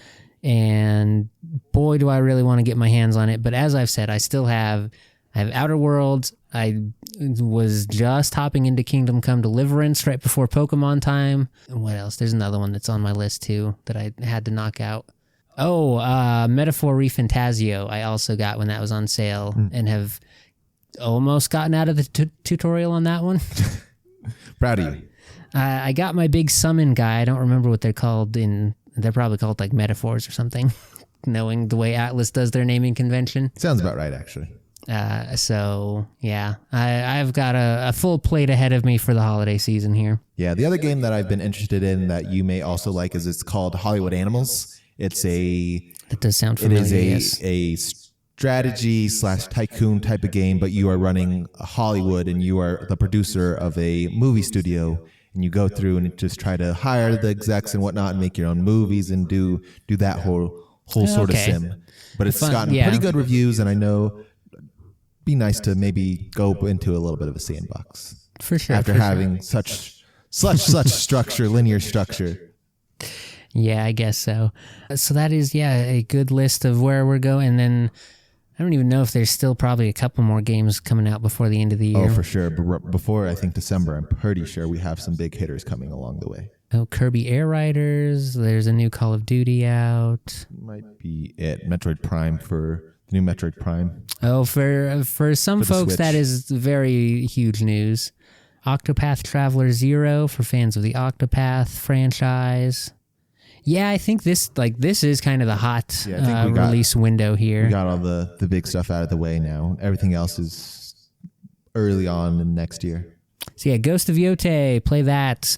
and boy, do I really want to get my hands on it. But as I've said, I have Outer Worlds. I was just hopping into Kingdom Come Deliverance right before Pokemon time. And what else? There's another one that's on my list too that I had to knock out. Oh, Metaphor Refantasio I also got when that was on sale and have almost gotten out of the tutorial on that one. Proud of you. I got my big summon guy. I don't remember what they're called. They're probably called metaphors or something, knowing the way Atlas does their naming convention. Sounds about right, actually. So, yeah, I've got a full plate ahead of me for the holiday season here. Yeah, the other game that I've been interested in that you may also like is it's called Hollywood Animals. That does sound familiar. It is a strategy / tycoon type of game, but you are running Hollywood and you are the producer of a movie studio, and you go through and just try to hire the execs and whatnot and make your own movies and do that whole sort of sim. But it's gotten pretty good reviews, and I know it'd be nice to maybe go into a little bit of a sandbox for sure after having such structure, linear structure. Yeah, I guess so. So that is, a good list of where we're going. And then I don't even know if there's still probably a couple more games coming out before the end of the year. Oh, for sure. But before, I think, December, I'm pretty sure we have some big hitters coming along the way. Oh, Kirby Air Riders. There's a new Call of Duty out. Might be it. Metroid Prime for the new Metroid Prime. Oh, for some folks, Switch. that is very huge news. Octopath Traveler 0 for fans of the Octopath franchise. Yeah, I think this is kind of the hot release window here. We got all the big stuff out of the way now. Everything else is early on in next year. So yeah, Ghost of Yote, play that.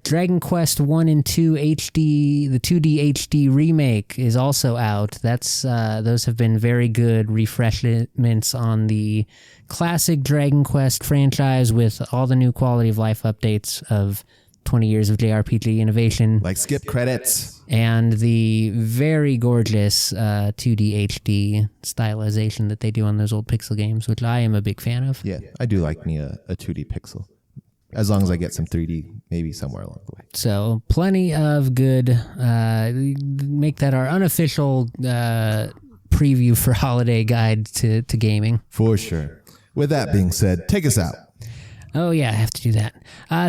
Dragon Quest 1 and 2 HD, the 2D HD remake is also out. That's those have been very good refreshments on the classic Dragon Quest franchise with all the new quality of life updates of 20 years of JRPG innovation. Like skip credits. And the very gorgeous 2D HD stylization that they do on those old pixel games, which I am a big fan of. Yeah, I do like me a 2D pixel. As long as I get some 3D, maybe somewhere along the way. So plenty of good, make that our unofficial preview for holiday guide to gaming. For sure. With that being said, take us out. Oh, yeah, I have to do that.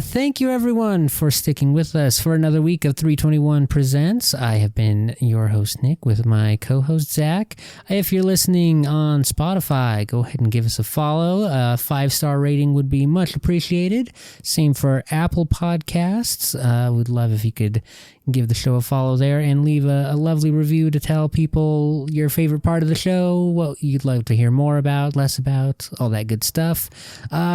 Thank you, everyone, for sticking with us for another week of 321 Presents. I have been your host, Nick, with my co-host, Zach. If you're listening on Spotify, go ahead and give us a follow. A 5-star rating would be much appreciated. Same for Apple Podcasts. We'd love if you could give the show a follow there and leave a lovely review to tell people your favorite part of the show, what you'd like to hear more about, less about, all that good stuff.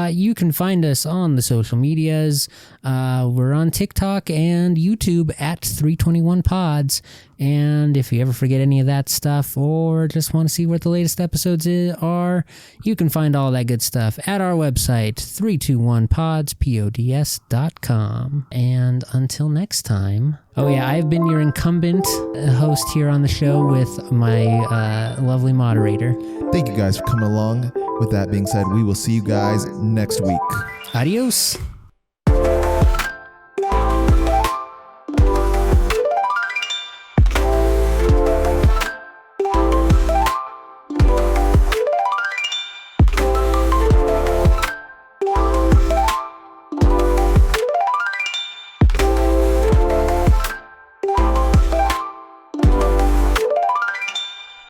You can find us on the social medias. We're on TikTok and YouTube at 321 Pods. And if you ever forget any of that stuff or just want to see what the latest episodes are, you can find all that good stuff at our website, 321pods.com. And until next time, I've been your incumbent host here on the show with my lovely moderator. Thank you guys for coming along. With that being said, we will see you guys next week. Adios.